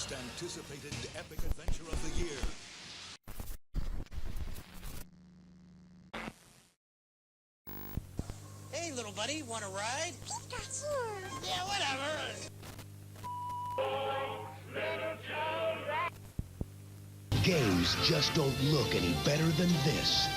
most anticipated epic adventure of the year. Hey, little buddy, want a ride? Pikachu! Yeah, whatever. Games just don't look any better than this.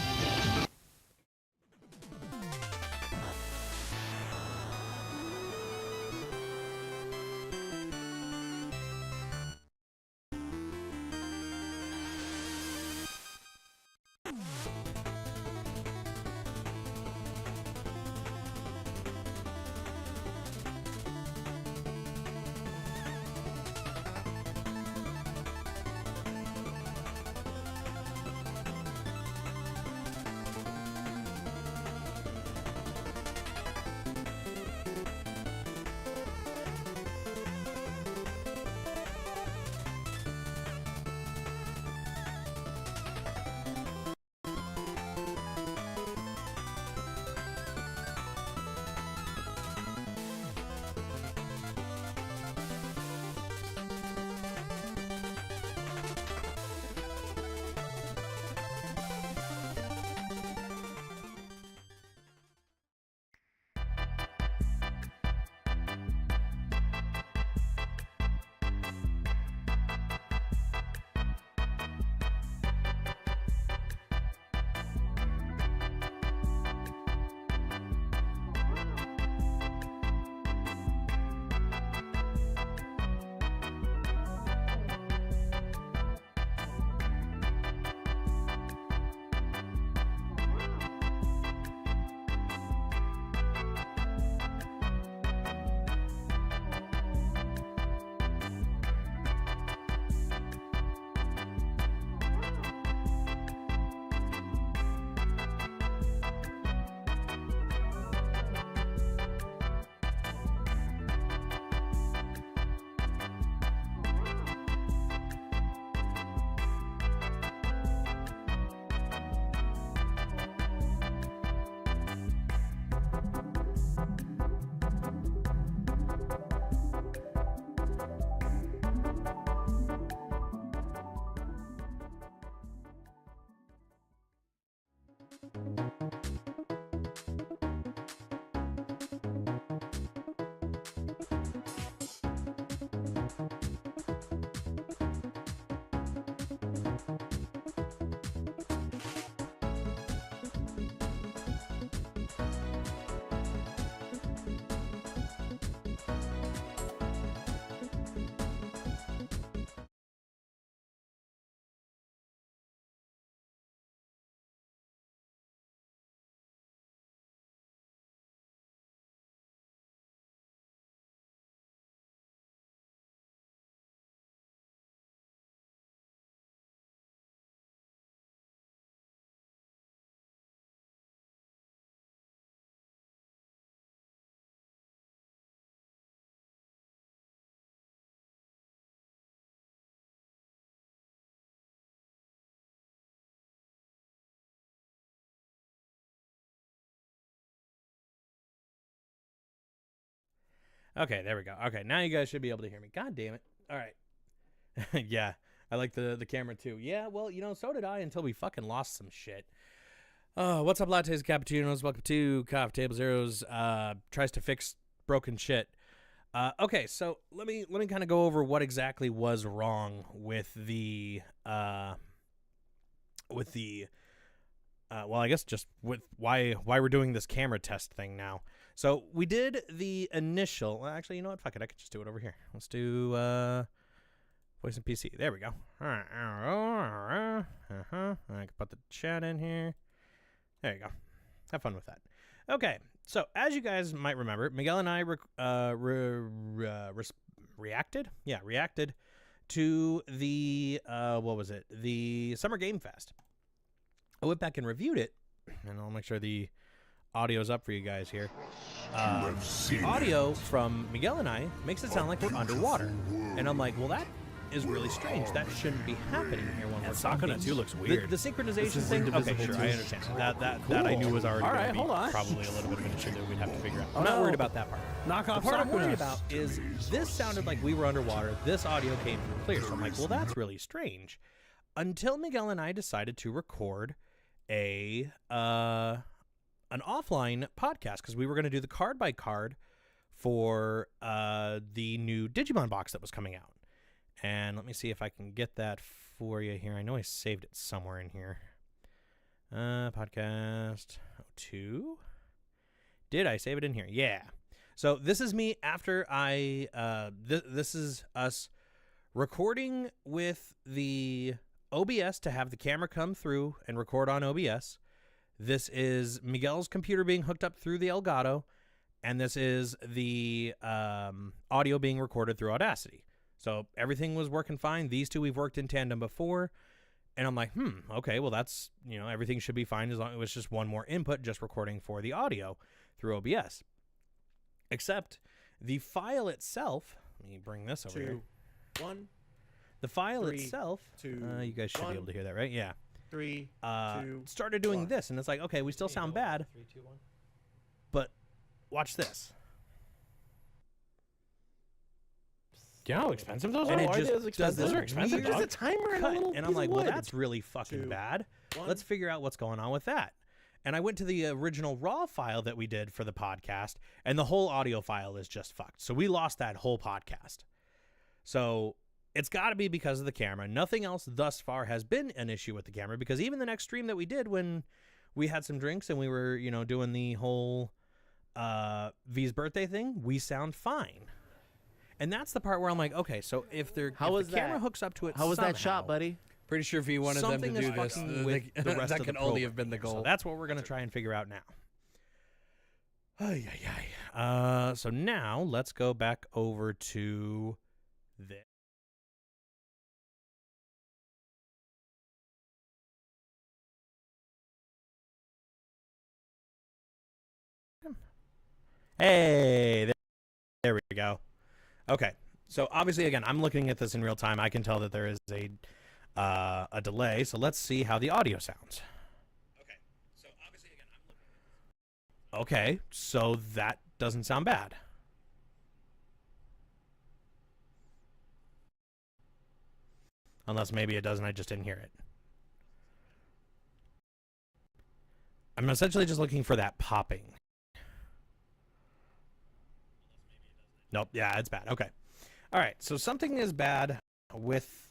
Okay, there we go. Okay, now you guys should be able to hear me. God damn it. All right. Yeah, I like the camera too. Yeah, well, you know, so did I until we fucking lost some shit. What's up, lattes and cappuccinos? Welcome to Coffee Table Zeros. Tries to fix broken shit. Okay, so let me kind of go over what exactly was wrong with the well, I guess just with why we're doing this camera test thing now. So we did the initial. Well, actually, you know what? Fuck it. I could just do it over here. Let's do voice and PC. There we go. I can put the chat in here. There you go. Have fun with that. Okay. So as you guys might remember, Miguel and I reacted. Yeah, reacted to the what was it? The Summer Game Fest. I went back and reviewed it, and I'll make sure the audio's up for you guys here. The audio from Miguel and I makes it sound like we're underwater. And I'm like, well, that is really strange. That shouldn't be happening here when we're talking. Sakuna 2 looks weird. The synchronization is thing. Okay, indivisible sure, too. I understand. That I knew was already All gonna right, be hold on. probably a little bit of an issue that we'd have to figure out. Oh, I'm not no. worried about that part. Knock The off part I'm Sakuna. worried about is this sounded like we were underwater. This audio came through clear. So I'm like, well, that's really strange. Until Miguel and I decided to record an offline podcast because we were going to do the card by card for the new Digimon box that was coming out. And let me see if I can get that for you here. I know I saved it somewhere in here. Podcast 02. Did I save it in here? Yeah. So this is me after I this is us recording with the OBS to have the camera come through and record on OBS. This is Miguel's computer being hooked up through the Elgato, and this is the audio being recorded through Audacity. So everything was working fine. These two we've worked in tandem before, and I'm like, okay, well that's, everything should be fine as long as it was just one more input, just recording for the audio through OBS. Except the file itself, let me bring this over here. 2, 1, The file 3, itself, 2, you guys should be 1. able to hear that, right? Yeah. 3, 2, started doing 1. this, and it's like, okay, we still sound bad, 3, 2, 1. but watch this. Do you know how expensive those And are? it Why just those expensive? does Those are this expensive. weird dog. There's a timer and a Cut. little And I'm piece like, of well, wood. that's really fucking 2, bad. 1. Let's figure out what's going on with that. And I went to the original raw file that we did for the podcast, and the whole audio file is just fucked. So we lost that whole podcast. So it's got to be because of the camera. Nothing else thus far has been an issue with the camera, because even the next stream that we did when we had some drinks and we were, doing the whole V's birthday thing, we sound fine. And that's the part where I'm like, okay, so if the camera hooks up to it How was that somehow, shot, buddy? Pretty sure if he wanted them to something do is this, fucking with the rest that of can the only have been the program. goal. So that's what we're going to try and figure out now. So now let's go back over to this. Hey, there we go. Okay, so obviously, again, I'm looking at this in real time. I can tell that there is a delay. So let's see how the audio sounds. Okay, so that doesn't sound bad. Unless maybe it does and I just didn't hear it. I'm essentially just looking for that popping. Nope, yeah, it's bad. Okay. All right, so something is bad with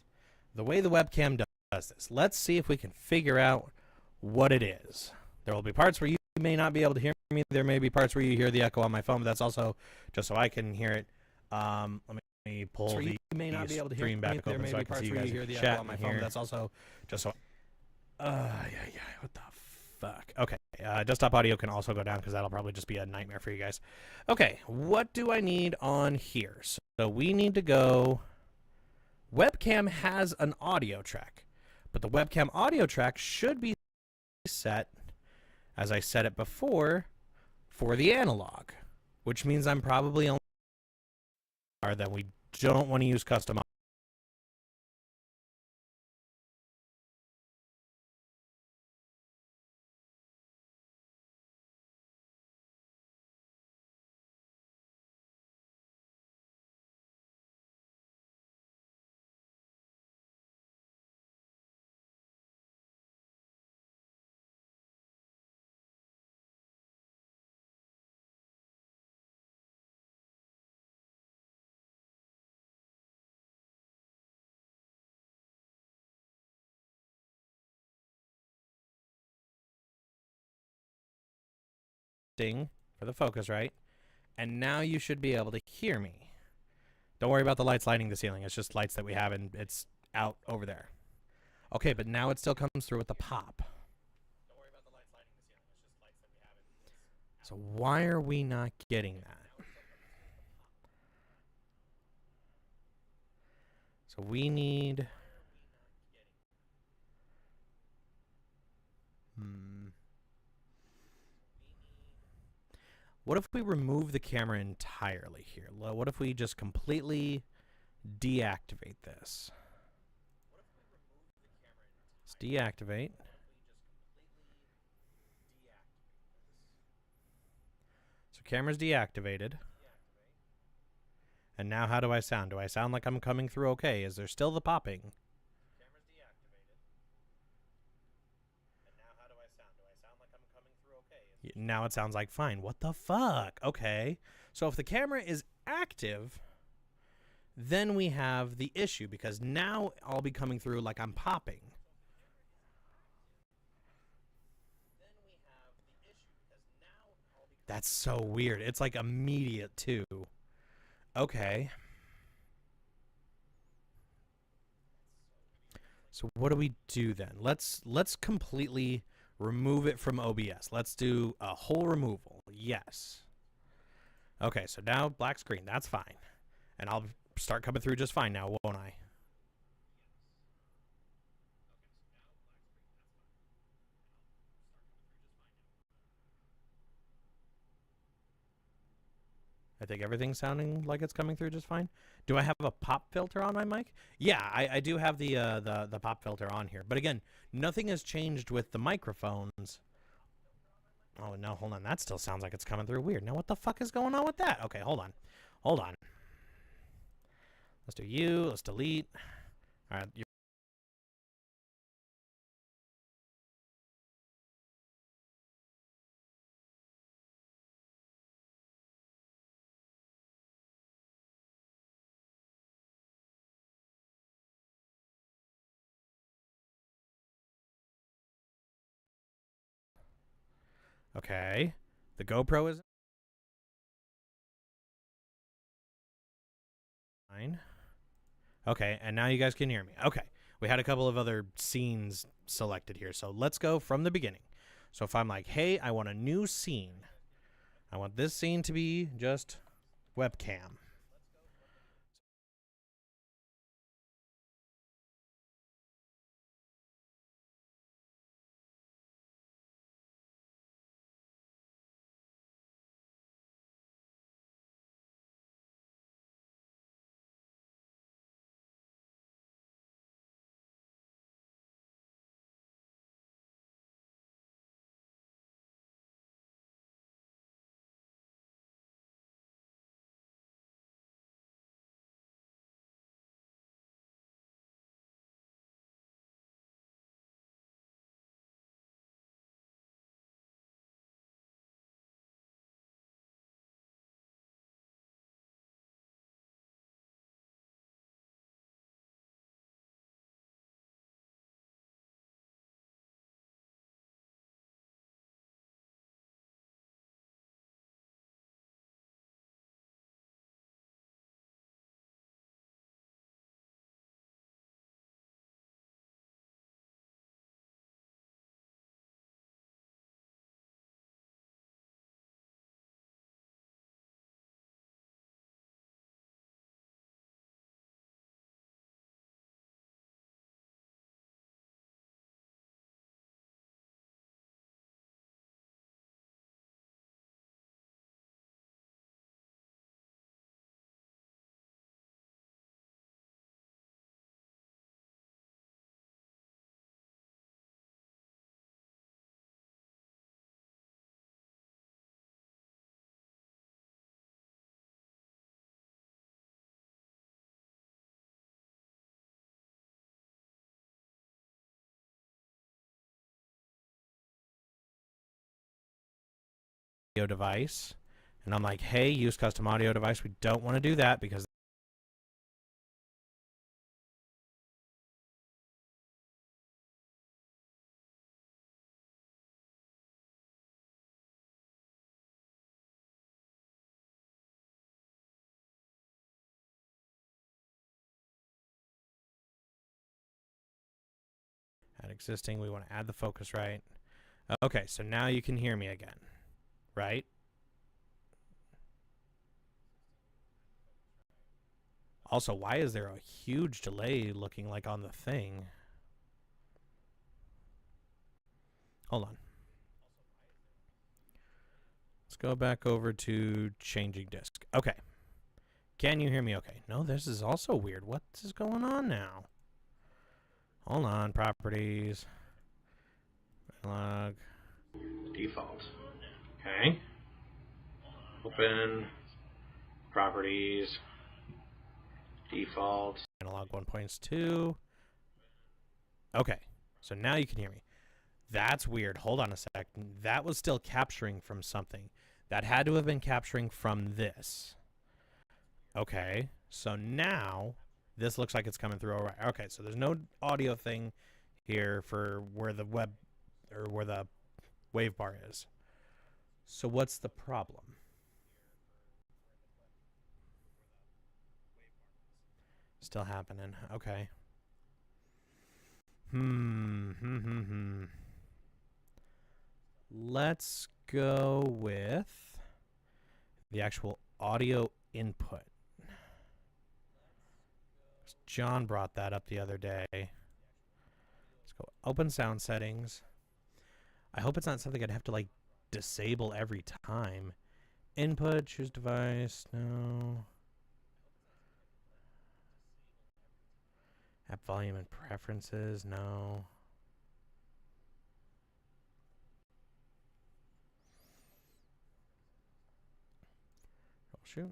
the way the webcam does this. Let's see if we can figure out what it is. There will be parts where you may not be able to hear me. There may be parts where you hear the echo on my phone, but that's also just so I can hear it. Let me pull the stream back open so I can see you guys hear the echo on my phone. That's also just so. What the fuck? Okay, desktop audio can also go down because that'll probably just be a nightmare for you guys. Okay, what do I need on here? So we need to go. Webcam has an audio track, but the webcam audio track should be set, as I said it before, for the analog, which means I'm probably only that we don't want to use custom. For the focus, right? And now you should be able to hear me. Don't worry about the lights lighting the ceiling. It's just lights that we have, and it's out over there. Okay, but now it still comes through with the pop. Don't worry about the lights lighting the ceiling. It's just lights that we have. So why are we not getting that? So we need... What if we remove the camera entirely here? What if we just completely deactivate this. Let's deactivate. So camera's deactivated. And now how do I sound? Do I sound like I'm coming through okay? Is there still the popping? Camera's deactivated. And now how do I sound? Do I sound like I'm coming through okay? Now it sounds like fine. What the fuck? Okay. So if the camera is active, then we have the issue because now I'll be coming through like I'm popping. That's so weird. It's like immediate too. Okay. So what do we do then? Let's completely remove it from OBS. Let's do a whole removal. Yes. Okay, so now black screen. That's fine. And I'll start coming through just fine now, won't I? I think everything's sounding like it's coming through just fine. Do I have a pop filter on my mic? Yeah, I do have the pop filter on here. But again, nothing has changed with the microphones. Oh, no, hold on. That still sounds like it's coming through weird. Now, what the fuck is going on with that? Okay, hold on. Hold on. Let's do you. Let's delete. All right. Okay. The GoPro is fine. Okay, and now you guys can hear me. Okay. We had a couple of other scenes selected here. So let's go from the beginning. So if I'm like, hey, I want a new scene. I want this scene to be just webcam. Audio device. And I'm like, hey, use custom audio device. We don't want to do that because at existing, we want to add the focus right. Okay, so now you can hear me again, right? Also, why is there a huge delay looking like on the thing? Hold on. Let's go back over to changing disk. Okay. Can you hear me okay? No, this is also weird. What is going on now? Hold on. Properties. Analog. Default. Okay. Open. Properties. Default. Analog 1.2. Okay. So now you can hear me. That's weird. Hold on a sec. That was still capturing from something. That had to have been capturing from this. Okay. So now this looks like it's coming through all right. Okay, so there's no audio thing here for where the web or where the wave bar is. So what's the problem? Still happening. Okay. Let's go with the actual audio input. John brought that up the other day. Let's go open sound settings. I hope it's not something I'd have to like disable every time. Input, choose device, no. App volume and preferences, no. Troubleshoot.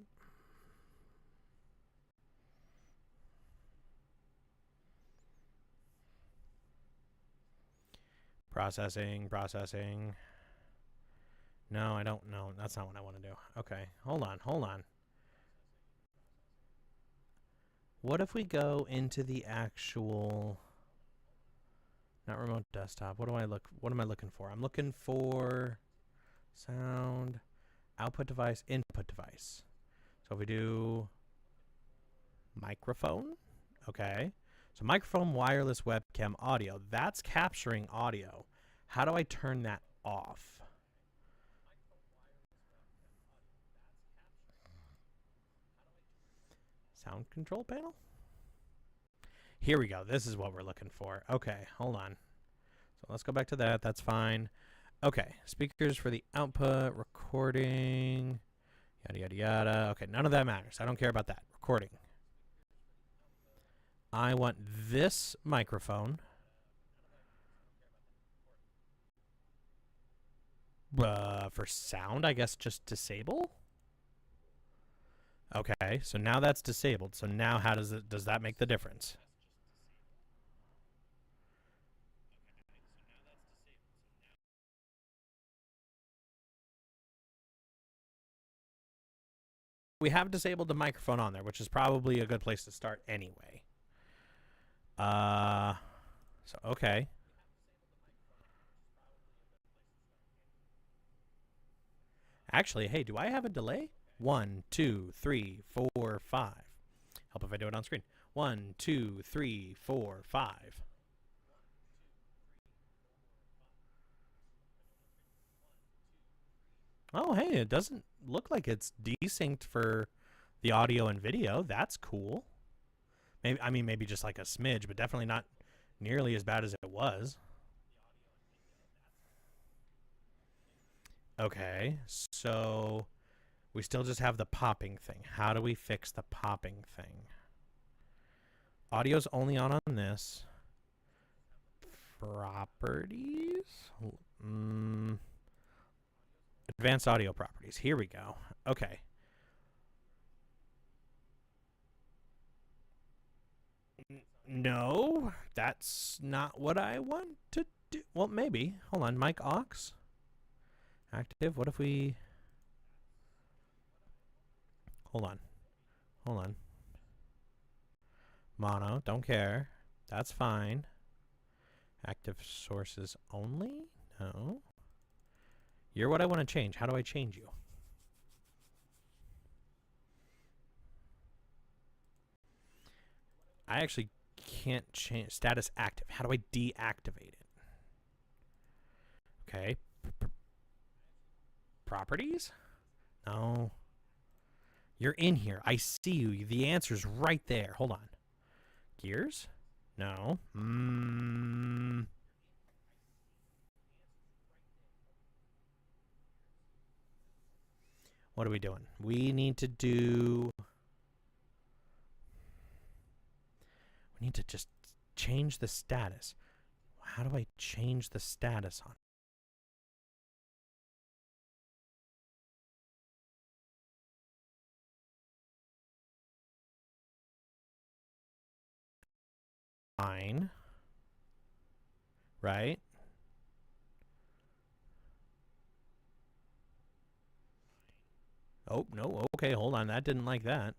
Processing. No, I don't know. That's not what I want to do. Okay, hold on. What if we go into the actual, not remote desktop. What am I looking for? I'm looking for sound, output device, input device. So if we do microphone, okay. So microphone, wireless, webcam, audio. That's capturing audio. How do I turn that off? Sound control panel? Here we go. This is what we're looking for. Okay, hold on. So let's go back to that. That's fine. Okay, speakers for the output, recording, yada, yada, yada. Okay, none of that matters. I don't care about that. Recording. I want this microphone. For sound, I guess just disable. Okay, so now that's disabled. So now how does that make the difference? We have disabled the microphone on there, which is probably a good place to start anyway. So okay. Actually, hey, do I have a delay? 1, 2, 3, 4, 5. Help if I do it on screen. 1, 2, 3, 4, 5. Oh, hey, it doesn't look like it's desynced for the audio and video. That's cool. Maybe just like a smidge, but definitely not nearly as bad as it was. Okay, so we still just have the popping thing. How do we fix the popping thing? Audio's only on this. Properties? Advanced audio properties. Here we go. Okay. No, that's not what I want to do. Well, maybe. Hold on. Mic aux. Active. What if we... Hold on. Mono. Don't care. That's fine. Active sources only? No. You're what I want to change. How do I change you? I actually can't change status active. How do I deactivate it? Okay. Properties? No. You're in here. I see you. The answer's right there. Hold on. Gears? No. What are we doing? We need to do We need to just change the status. How do I change the status on? Fine. Right? Oh, no. Okay, hold on. That didn't like that.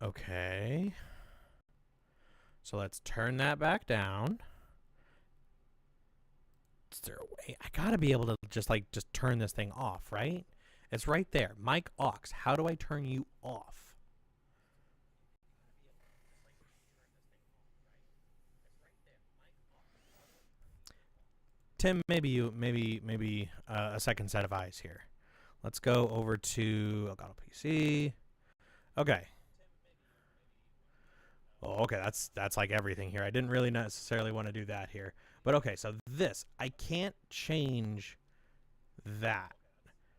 Okay. So let's turn that back down. Is there a way? I gotta be able to just turn this thing off, right? It's right there. Mic aux. How do I turn you off? Tim, maybe a second set of eyes here. Let's go over to Elgato PC. Okay. Oh, okay, that's like everything here. I didn't really necessarily want to do that here. But okay, so this, I can't change that.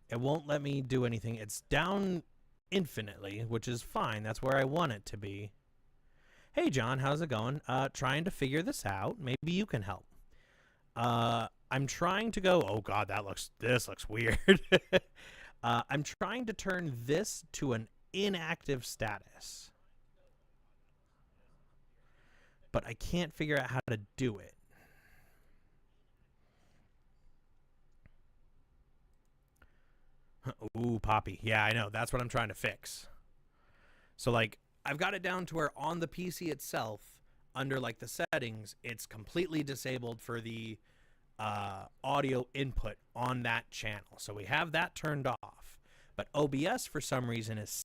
It won't let me do anything. It's down infinitely, which is fine. That's where I want it to be. Hey, John, how's it going? Trying to figure this out. Maybe you can help. I'm trying to go, oh God, this looks weird. I'm trying to turn this to an inactive status. But I can't figure out how to do it. Ooh, Poppy. Yeah, I know. That's what I'm trying to fix. So, like, I've got it down to where on the PC itself, under, like, the settings, it's completely disabled for the audio input on that channel. So we have that turned off. But OBS, for some reason, is...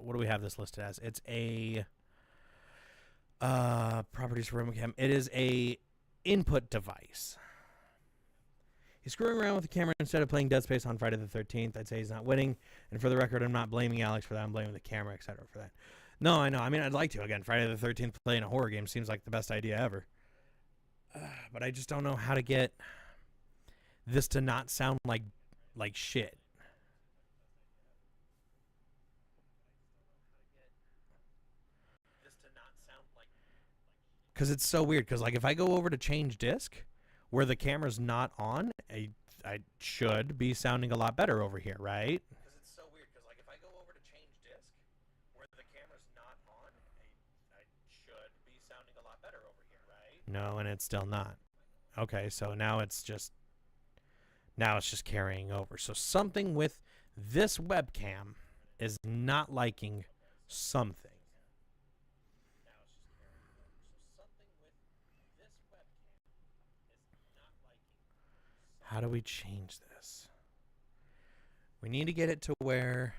what do we have this listed as? It's a properties for webcam. It is a input device. He's screwing around with the camera instead of playing Dead Space on Friday the 13th. I'd say he's not winning. And for the record, I'm not blaming Alex for that. I'm blaming the camera, etc. for that. No, I know. I mean, I'd like to. Again, Friday the 13th playing a horror game seems like the best idea ever. But I just don't know how to get this to not sound like shit. Because it's so weird. Because, like, if I go over to change disc, where the camera's not on, I should be sounding a lot better over here, right? Because it's so weird. Because, like, if I go over to change disc, where the camera's not on, I should be sounding a lot better over here, right? No, and it's still not. Okay, so now it's just carrying over. So something with this webcam is not liking something. How do we change this? We need to get it to where...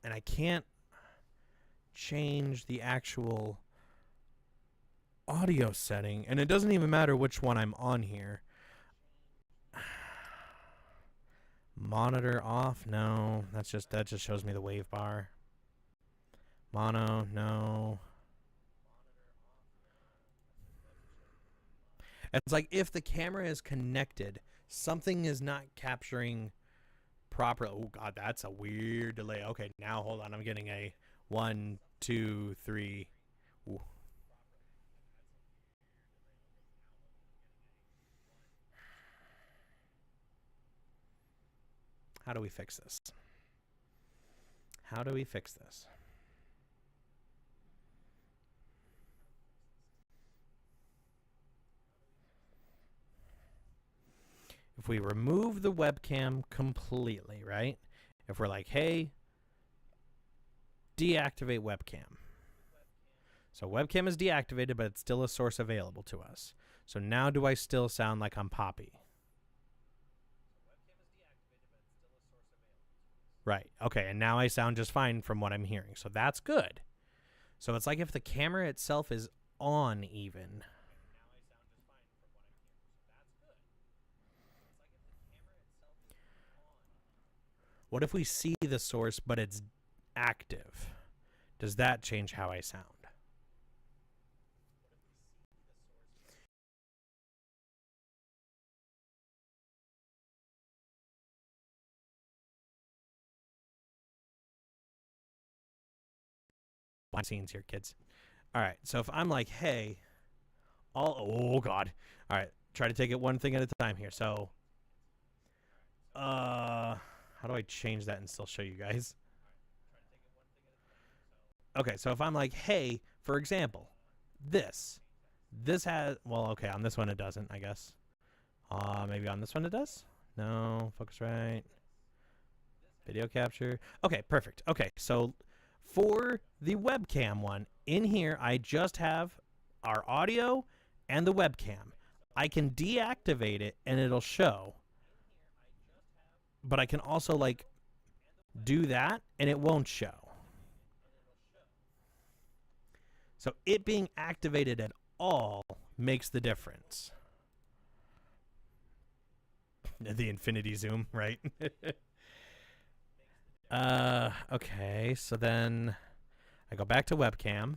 And I can't change the actual audio setting. And it doesn't even matter which one I'm on here. Monitor off? No. That just shows me the wave bar. Mono? No. It's like if the camera is connected, something is not capturing properly. Oh God, that's a weird delay. Okay, now hold on. I'm getting a 1, 2, 3. Ooh. How do we fix this? How do we fix this? If we remove the webcam completely, right? If we're like, hey, deactivate webcam. So webcam is deactivated, but it's still a source available to us. So now do I still sound like I'm Poppy? Right. Okay, and now I sound just fine from what I'm hearing. So that's good. So it's like if the camera itself is on even. What if we see the source but it's active? Does that change how I sound? Behind the scenes here, kids. All right, so if I'm like, hey, oh God. All right, try to take it one thing at a time here. So, how do I change that and still show you guys? Okay, so if I'm like, hey, for example, this has, well, okay, on this one it doesn't, I guess. Maybe on this one it does? No, focus right. Video capture. Okay, perfect. Okay, so for the webcam one, in here I just have our audio and the webcam. I can deactivate it and it'll show. But I can also like do that and it won't show. So it being activated at all makes the difference. The infinity zoom, right? Okay, so then I go back to webcam.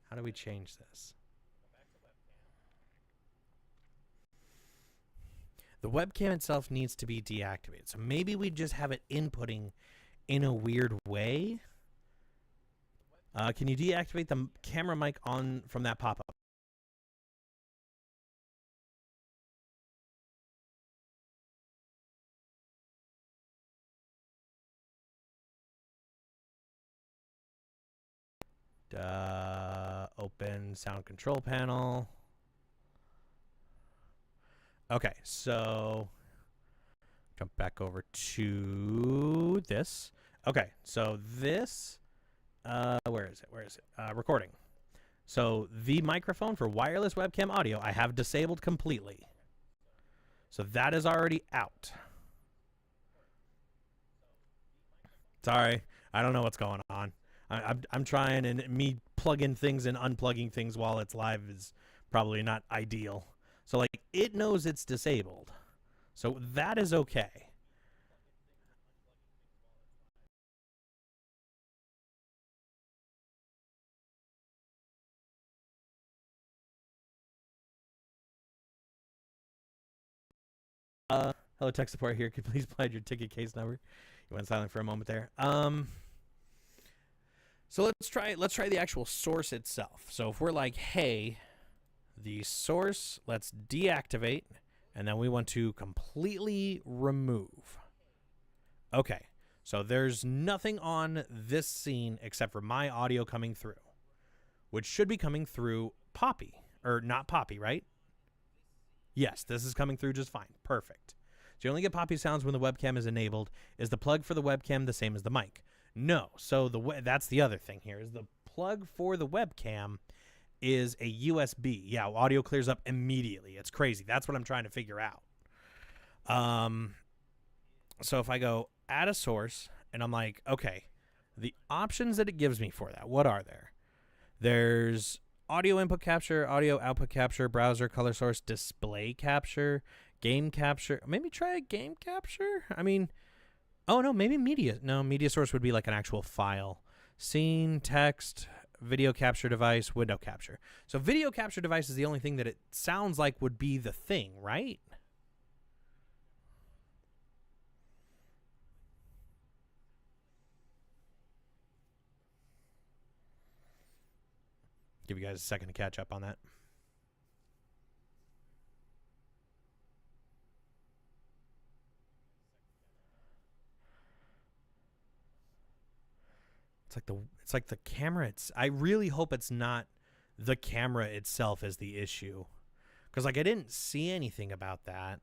How do we change this? The webcam itself needs to be deactivated. So maybe we just have it inputting in a weird way. Can you deactivate the camera mic on from that pop-up? Open sound control panel. Okay, so jump back over to this. Okay, so this, where is it? Where is it? Recording. So the microphone for wireless webcam audio I have disabled completely. So that is already out. Sorry, I don't know what's going on. I'm trying, and me plugging things and unplugging things while it's live is probably not ideal. So like it knows it's disabled. So that is okay. Hello, tech support here. Could you please provide your ticket case number? You went silent for a moment there. So let's try the actual source itself. So if we're like, hey, the source, let's deactivate, and then we want to completely remove. Okay, so there's nothing on this scene except for my audio coming through, which should be coming through Poppy, or not Poppy, right? Yes, this is coming through just fine. Perfect. So you only get Poppy sounds when the webcam is enabled. Is the plug for the webcam the same as the mic? No. So that's the other thing here is the plug for the webcam is a USB. Yeah, audio clears up immediately. It's crazy. That's what I'm trying to figure out. So if I go add a source and I'm like, okay, the options that it gives me for that, what are there? There's audio input capture, audio output capture, browser color source, display capture, game capture. Maybe try a game capture? I mean, oh no, maybe media. No, media source would be like an actual file. Scene, text, video capture device, window capture. So video capture device is the only thing that it sounds like would be the thing, right? Give you guys a second to catch up on that. It's like the camera. I really hope it's not the camera itself is the issue, because like I didn't see anything about that.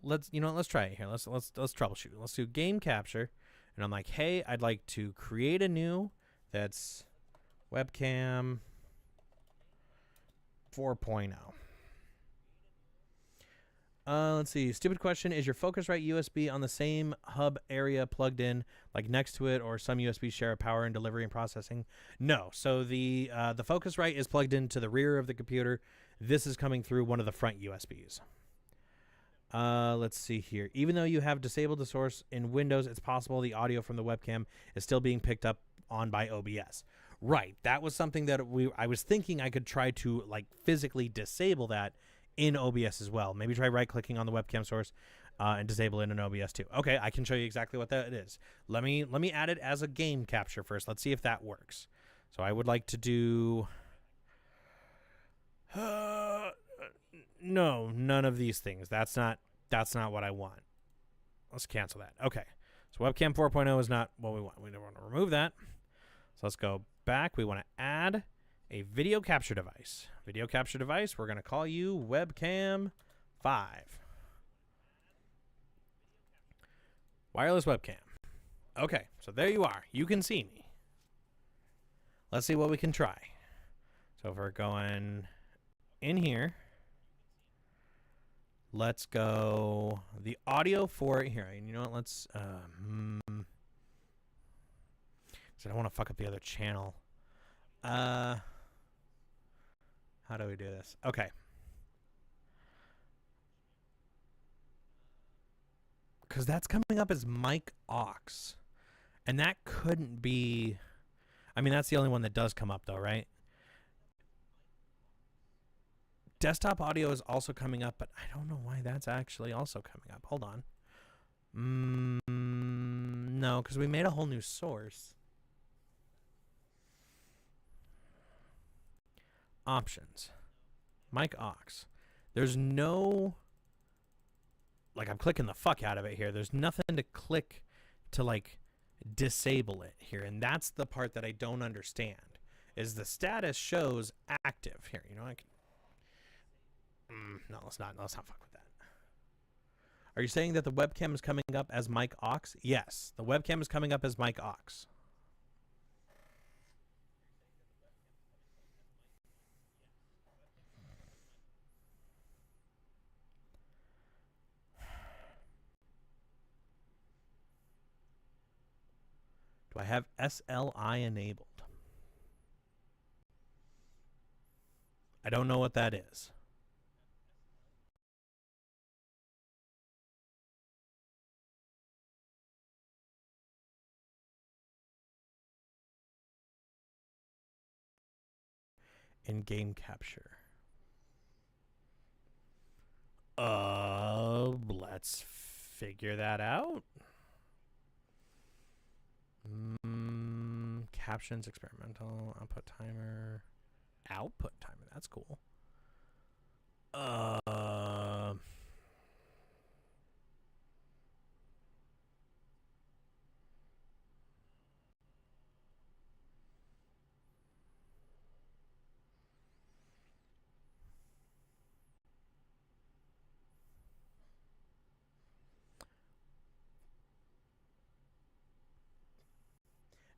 Let's try it here. Let's troubleshoot. Let's do game capture, and I'm like, hey, I'd like to create a new that's webcam 4.0. Let's see. Stupid question. Is your Focusrite USB on the same hub area plugged in, like next to it, or some USB share a power and delivery and processing? No. So the Focusrite is plugged into the rear of the computer. This is coming through one of the front USBs. Let's see here. Even though you have disabled the source in Windows, it's possible the audio from the webcam is still being picked up on by OBS. Right. That was something that I was thinking I could try to like physically disable that in OBS as well. Maybe try right-clicking on the webcam source and disable it in OBS too. Okay, I can show you exactly what that is. Let me add it as a game capture first. Let's see if that works. So I would like to do no, none of these things. That's not what I want. Let's cancel that. Okay. So webcam 4.0 is not what we want. We don't want to remove that. So let's go back. We want to add a video capture device. Video capture device, we're going to call you webcam 5. Wireless webcam. Okay, so there you are. You can see me. Let's see what we can try. So if we're going in here, let's go the audio for it here. You know what? Let's so I don't want to fuck up the other channel. How do we do this? Okay. Because that's coming up as mic aux. And that couldn't be... I mean, that's the only one that does come up, though, right? Desktop audio is also coming up, but I don't know why that's actually also coming up. Hold on. No, because we made a whole new source. Options. Mic aux. There's no... Like, I'm clicking the fuck out of it here. There's nothing to click to, like, disable it here. And that's the part that I don't understand. Is the status shows active. Here, you know, I can... no, let's not fuck with that. Are you saying that the webcam is coming up as mic aux? Yes, the webcam is coming up as mic aux. Do I have SLI enabled? I don't know what that is. In game capture. Let's figure that out. Captions, experimental, output timer. Output timer, that's cool.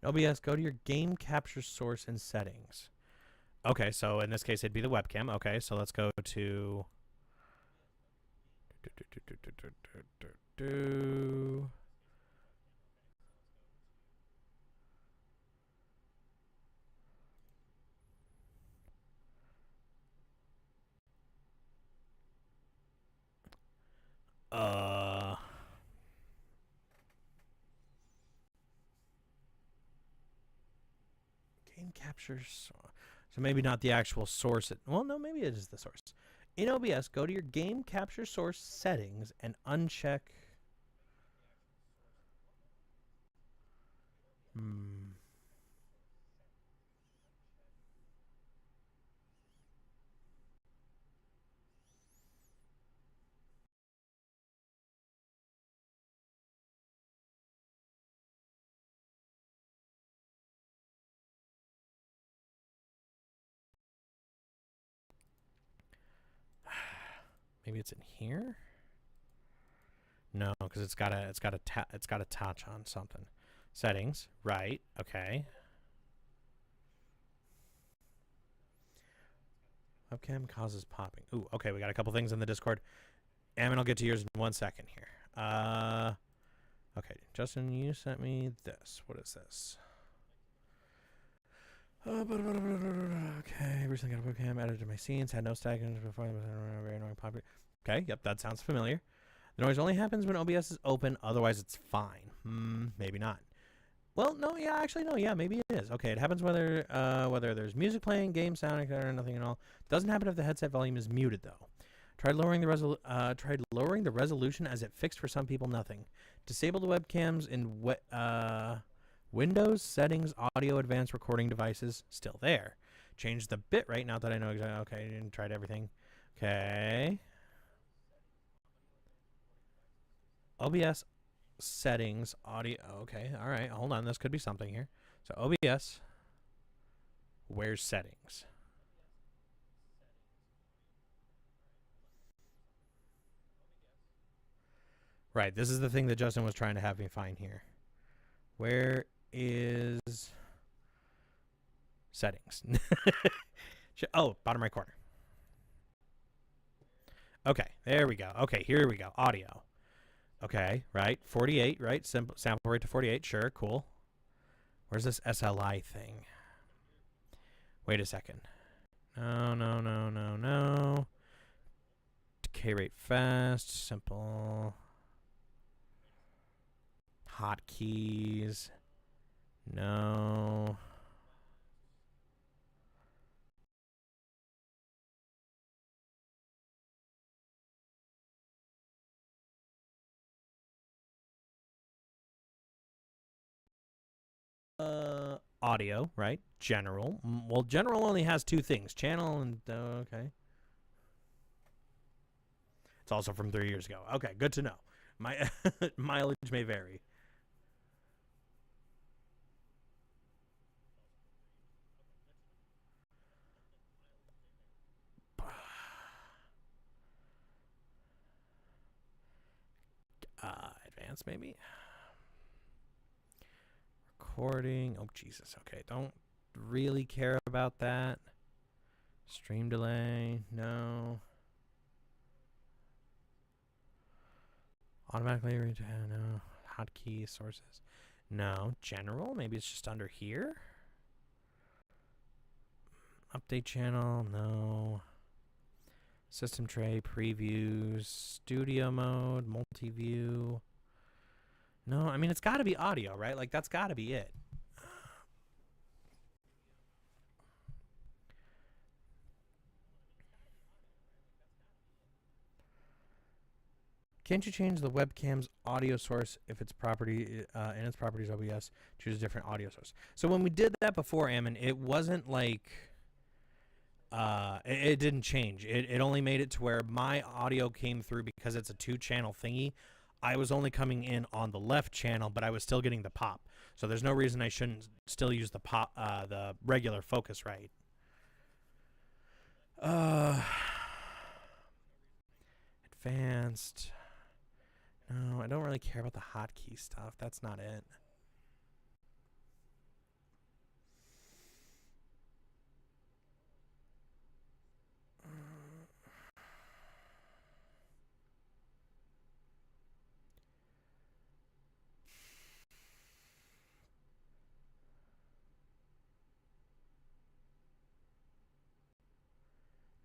OBS, go to your game capture source and settings. Okay, so in this case, it'd be the webcam. Okay, so let's go to... Game capture... So maybe not the actual source. Well, no, maybe it is the source. In OBS, go to your game capture source settings and uncheck... Maybe it's in here. No, because it's got a touch on something. Settings, right? Okay. Webcam causes popping. Ooh, okay, we got a couple things in the Discord. Ammon, I'll get to yours in 1 second here. Okay, Justin, you sent me this. What is this? Okay, recently got a webcam added to my scenes. Had no stagnant before. Very annoying popping. Okay, yep, that sounds familiar. The noise only happens when OBS is open. Otherwise, it's fine. Maybe not. Well, no, yeah, actually, no, yeah, maybe it is. Okay, it happens whether there's music playing, game sound, etc., nothing at all. Doesn't happen if the headset volume is muted, though. Tried lowering the resolution as it fixed for some people, nothing. Disable the webcams in Windows settings, audio, advanced recording devices, still there. Change the bitrate. Now that I know exactly. Okay, I didn't try everything. Okay. OBS settings, audio. Okay, all right. Hold on. This could be something here. So OBS. Where's settings? Right. This is the thing that Justin was trying to have me find here. Where is settings? Oh, bottom right corner. Okay, there we go. Okay, here we go. Audio. Okay, right. 48, right? Sample rate to 48. Sure, cool. Where's this SLI thing? Wait a second. No. Decay rate fast. Simple. Hotkeys. No. Audio, right? General. Well, general only has two things: channel and okay. It's also from 3 years ago. Okay, good to know. My mileage may vary. Advanced maybe. Recording. Oh Jesus. Okay, don't really care about that. Stream delay. No. Automatically read. No. Hotkey sources. No. General. Maybe it's just under here. Update channel. No. System tray. Previews. Studio mode. Multi-view. No, I mean, it's got to be audio, right? Like, that's got to be it. Can't you change the webcam's audio source if its property in its properties OBS choose a different audio source? So when we did that before, Ammon, it wasn't like it didn't change. It only made it to where my audio came through because it's a 2-channel thingy. I was only coming in on the left channel, but I was still getting the pop. So there's no reason I shouldn't still use the pop, the regular Focusrite. Advanced. No, I don't really care about the hotkey stuff. That's not it.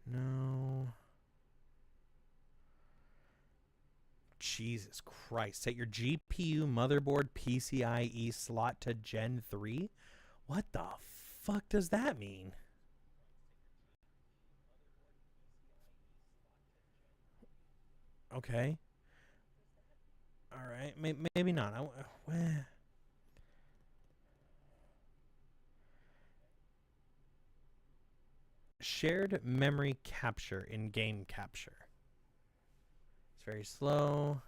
No. Jesus Christ. Set your GPU motherboard PCIe slot to Gen 3? What the fuck does that mean? Okay. All right. Maybe not. Shared memory capture in game capture. It's very slow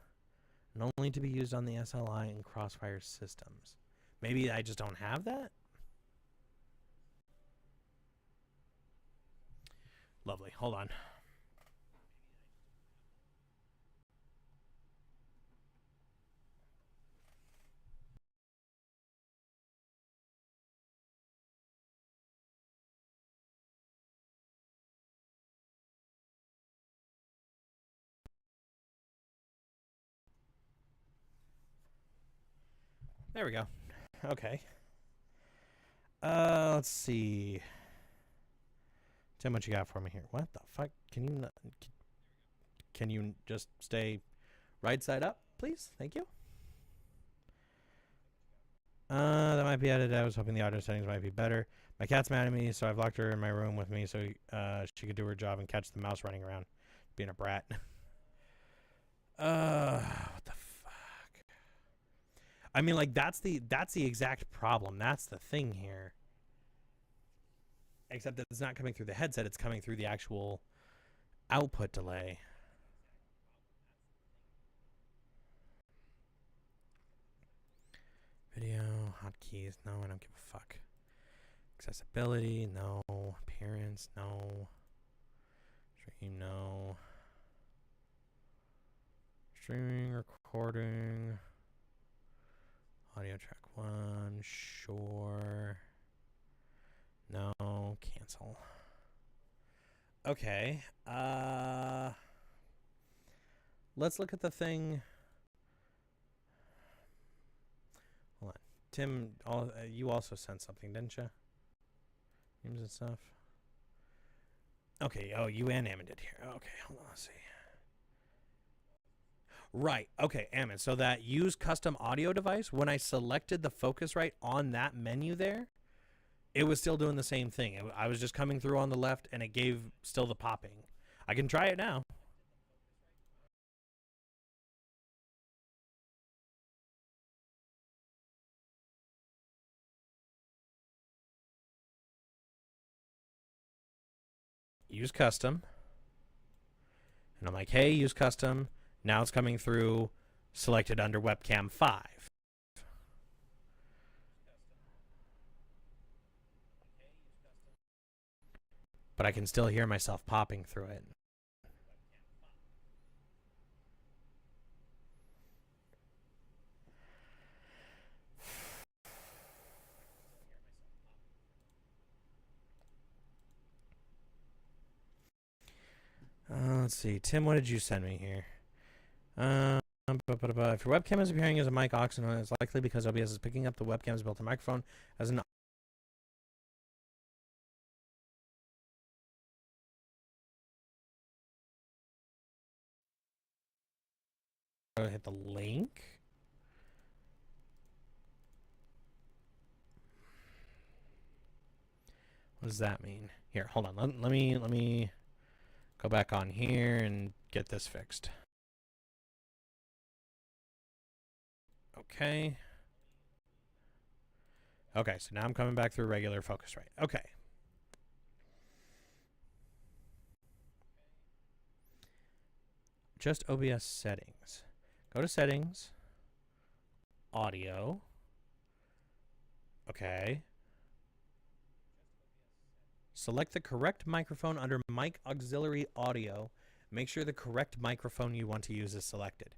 and only to be used on the SLI and Crossfire systems. Maybe I just don't have that? Lovely. Hold on. There we go. Okay. Let's see. Tim, what you got for me here? What the fuck? Can you just stay right side up, please? Thank you. That might be edited. I was hoping the audio settings might be better. My cat's mad at me, so I've locked her in my room with me so she could do her job and catch the mouse running around, being a brat. What the fuck? I mean, like that's the exact problem. That's the thing here. Except that it's not coming through the headset; it's coming through the actual output delay. Video, hotkeys, no, I don't give a fuck. Accessibility, no. Appearance, no. Stream, no. Streaming, recording. Audio track 1, sure. No, cancel. Okay, let's look at the thing. Hold on. Tim, you also sent something, didn't you? Names and stuff. Okay, oh, you and Ammon did here. Okay, hold on, let's see. Right, okay, Ammon, so that use custom audio device, when I selected the Focusrite on that menu there, it was still doing the same thing. I was just coming through on the left, and it gave still the popping. I can try it now. Use custom. And I'm like, hey, use custom. Now it's coming through selected under webcam 5. But I can still hear myself popping through it. Let's see. Tim, what did you send me here? If your webcam is appearing as a mic aux, it's likely because OBS is picking up the webcam's built-in microphone as an hit the link. What does that mean? Here, hold on. Let me go back on here and get this fixed. Okay. Okay, so now I'm coming back through regular Focusrite. Okay. Just OBS settings. Go to settings. Audio. Okay. Select the correct microphone under mic auxiliary audio. Make sure the correct microphone you want to use is selected.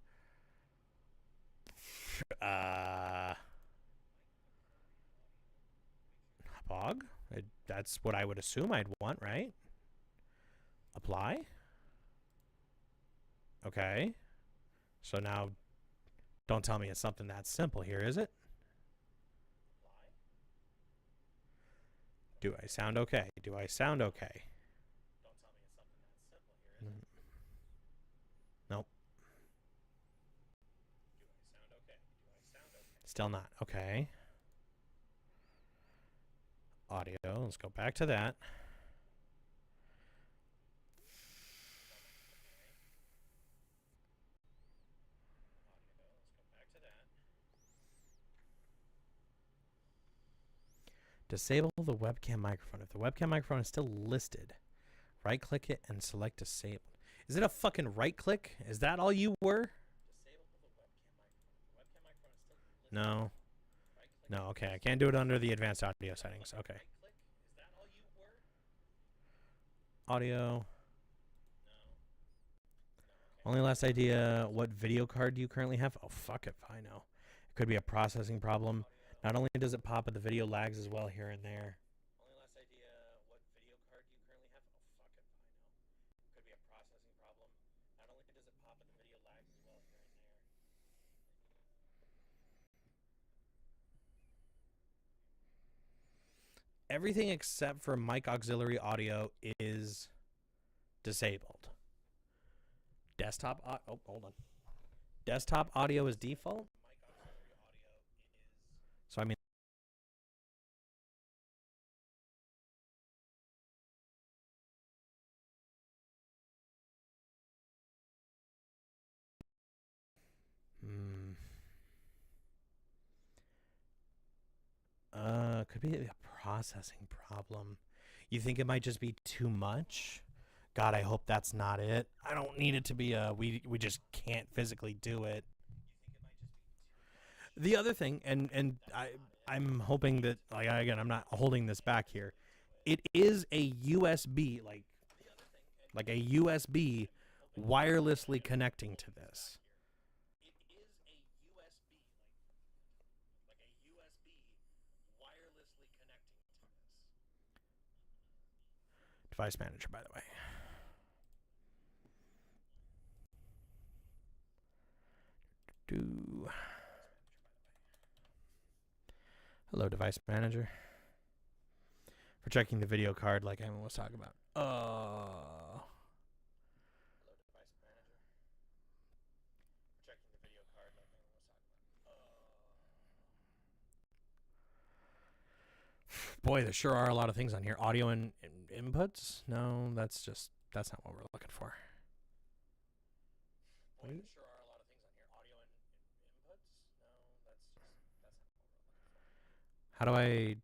Pog? That's what I would assume I'd want, right? Apply. Okay. So now, don't tell me it's something that simple here, is it? Do I sound okay? Do I sound okay? Nope. Still not. Okay. Audio. Let's go back to that. Disable the webcam microphone. If the webcam microphone is still listed, right-click it and select Disable. Is it a fucking right-click? Is that all you were? No. No, okay. I can't do it under the advanced audio settings. Okay. Audio. Only last idea, what video card do you currently have? Oh, fuck if I know. It could be a processing problem. Not only does it pop, but the video lags as well here and there. Only last idea, what video card do you currently have? Oh, fuck if I know. It could be a processing problem. Not only does it pop, but the video lags as well here and there. everything except for mic auxiliary audio is disabled. Desktop oh, hold on. Desktop audio is default. So I mean could be a processing problem. You think it might just be too much? God, I hope that's not it. I don't need it to be we just can't physically do it. The other thing, and I'm hoping that, like, again, I'm not holding this back here. It is a USB, like a USB wirelessly connecting to this. Device manager, by the way. Hello, device manager. For checking the video card, like Emma was talking about. Boy, there sure are a lot of things on here. Audio and inputs? No, that's not what we're looking for. How do I...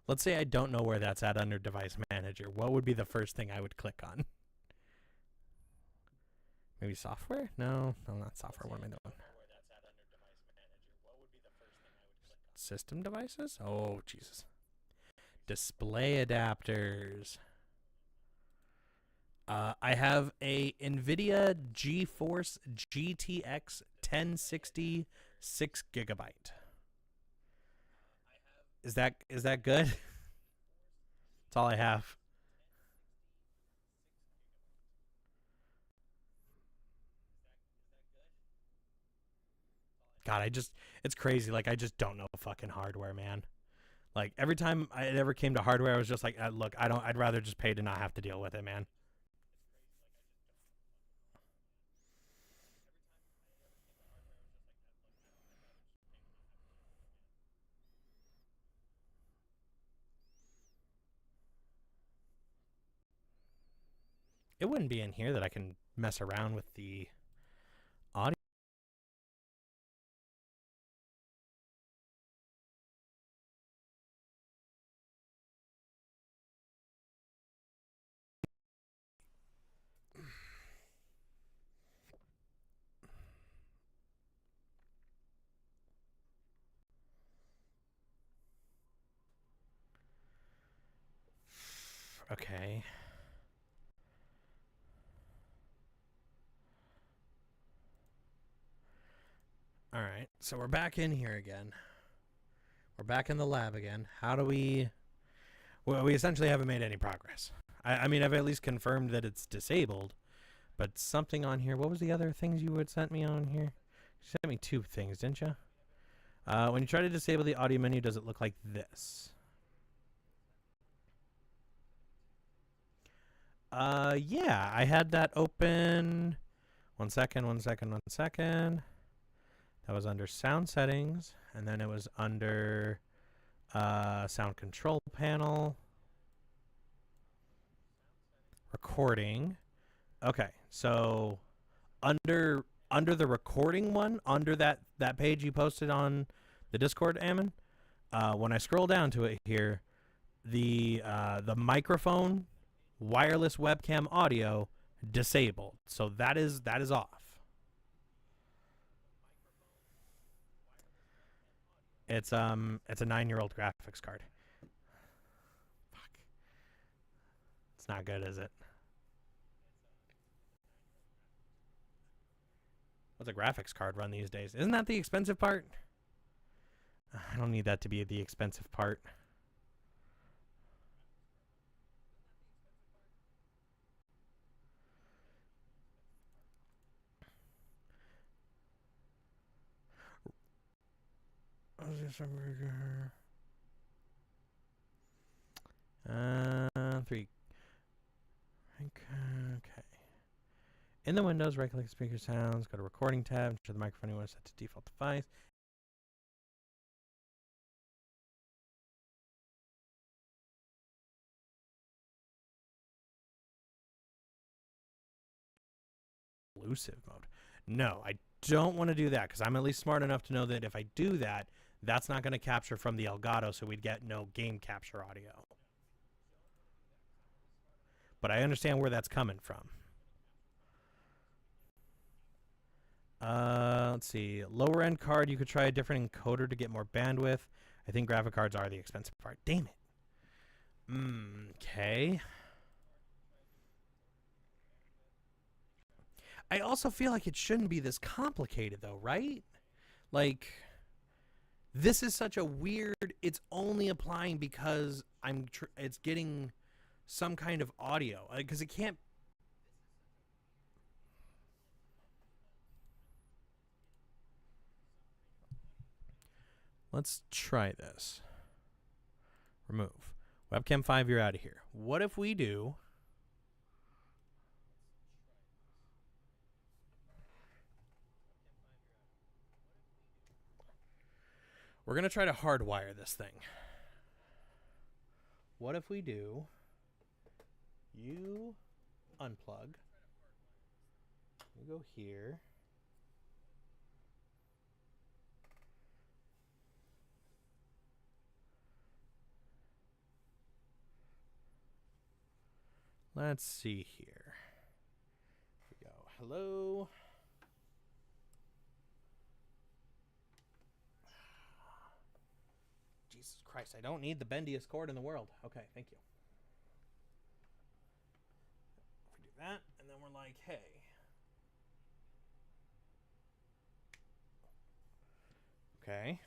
Let's say I don't know where that's at under device manager. What would be the first thing I would click on? Maybe software? No, not software. What am I doing? System devices? Oh, Jesus. Display adapters. I have a NVIDIA GeForce GTX 1060 6 gigabyte. Is that good? That's all I have. God, it's crazy. Like, I just don't know fucking hardware, man. Like, every time it ever came to hardware, I was just like, look, I'd rather just pay to not have to deal with it, man. It wouldn't be in here that I can mess around with the audio. Okay. All right. So we're back in here again. We're back in the lab again. How do we... Well, we essentially haven't made any progress. I mean, I've at least confirmed that it's disabled, but something on here... What was the other things you had sent me on here? You sent me two things, didn't you? When you try to disable the audio menu, does it look like this? Yeah, I had that open. One second. That was under sound settings, and then it was under sound control panel, recording. Okay, so under the recording one, under that page you posted on the Discord, Ammon, when I scroll down to it here, the microphone, wireless webcam audio disabled. So that is off. It's a 9-year-old graphics card. Fuck. It's not good, is it? What's a graphics card run these days? Isn't that the expensive part? I don't need that to be the expensive part. Three. Okay. In the Windows, right-click speaker sounds. Go to Recording tab. Ensure the microphone you want to set to default device. Exclusive mode. No, I don't want to do that because I'm at least smart enough to know that if I do that, that's not going to capture from the Elgato, so we'd get no game capture audio. But I understand where that's coming from. Let's see. Lower end card, you could try a different encoder to get more bandwidth. I think graphic cards are the expensive part. Damn it. Okay. I also feel like it shouldn't be this complicated, though, right? Like, this is such a weird. It's only applying because it's getting some kind of audio, because it can't. Let's try this. Remove. Webcam 5, you're out of here. What if we do... We're going to try to hardwire this thing. What if we do... You unplug. You go here. Let's see here. Here we go. Hello. Jesus Christ, I don't need the bendiest cord in the world. Okay, thank you. If we do that, and then we're like, hey. Okay.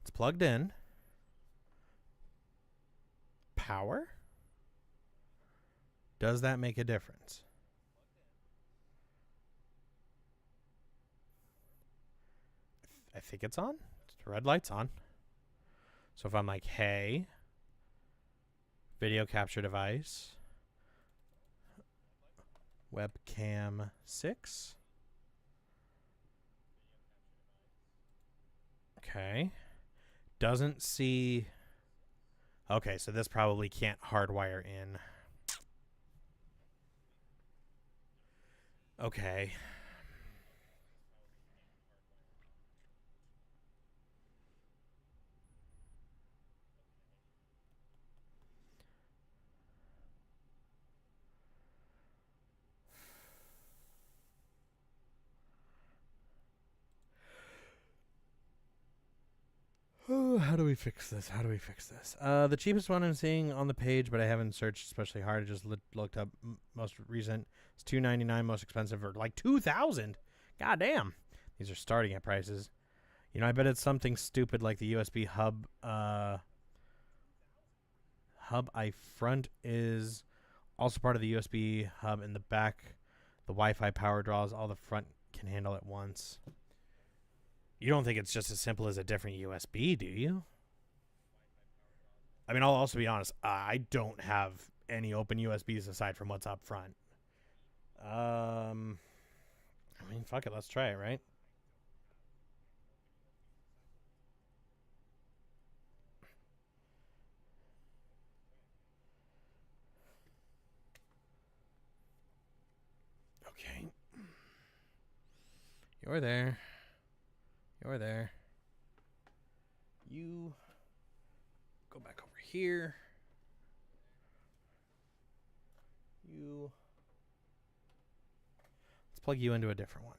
It's plugged in. Power? Does that make a difference? I think it's on. The red light's on. So if I'm like, hey, video capture device, webcam 6. Okay. Doesn't see. Okay, so this probably can't hardwire in. Okay. Oh, how do we fix this? How do we fix this? The cheapest one I'm seeing on the page, but I haven't searched especially hard. I just looked up most recent. It's $299. Most expensive are like $2,000. God damn. These are starting at prices. You know, I bet it's something stupid like the USB hub. Hub I front is also part of the USB hub in the back. The Wi-Fi power draws. All the front can handle at once. You don't think it's just as simple as a different USB, do you? I mean, I'll also be honest. I don't have any open USBs aside from what's up front. I mean, fuck it. Let's try it, right? Okay. You're there. You're there. You go back over here. You. Let's plug you into a different one.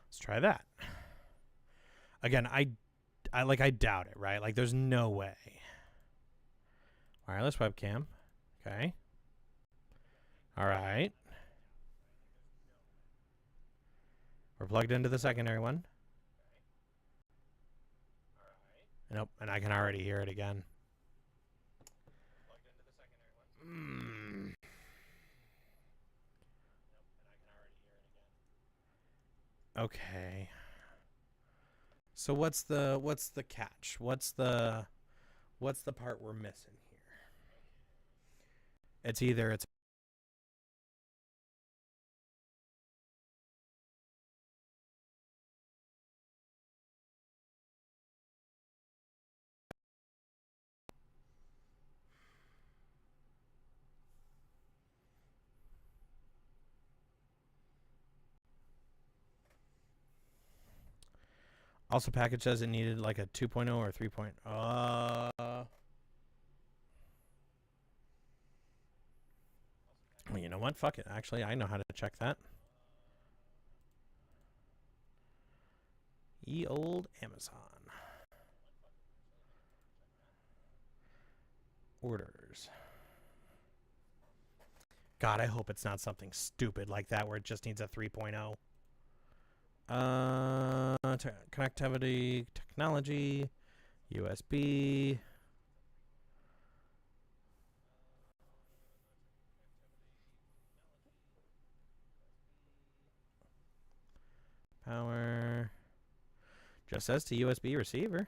Let's try that. Again, I doubt it, right? Like, there's no way. Wireless webcam. Okay. All right. We're plugged into the secondary one. Nope, and I can already hear it again. Okay. So what's the catch? What's the part we're missing here? It's either it's also package says it needed like a 2.0 or 3.0. Well, you know what? Fuck it. Actually, I know how to check that. Ye old Amazon. Orders. God, I hope it's not something stupid like that where it just needs a 3.0. Connectivity, technology, USB. Power. Just says to USB receiver.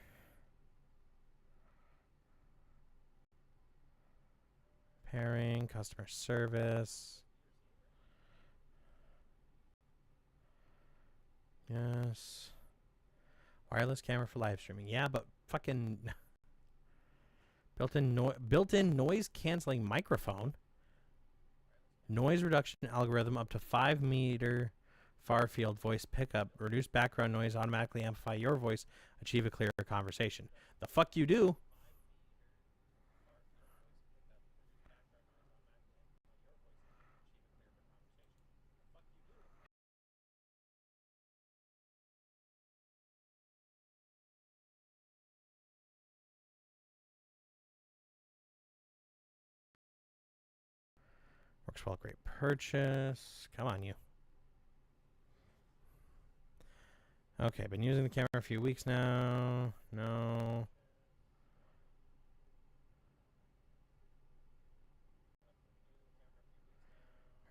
Pairing, customer service. Yes. Wireless camera for live streaming. Yeah, but fucking built-in noise canceling microphone. Noise reduction algorithm up to 5 meter far field voice pickup. Reduce background noise, automatically amplify your voice, achieve a clearer conversation. The fuck you do? Works well, great purchase. Come on, you. Okay, been using the camera a few weeks now. No.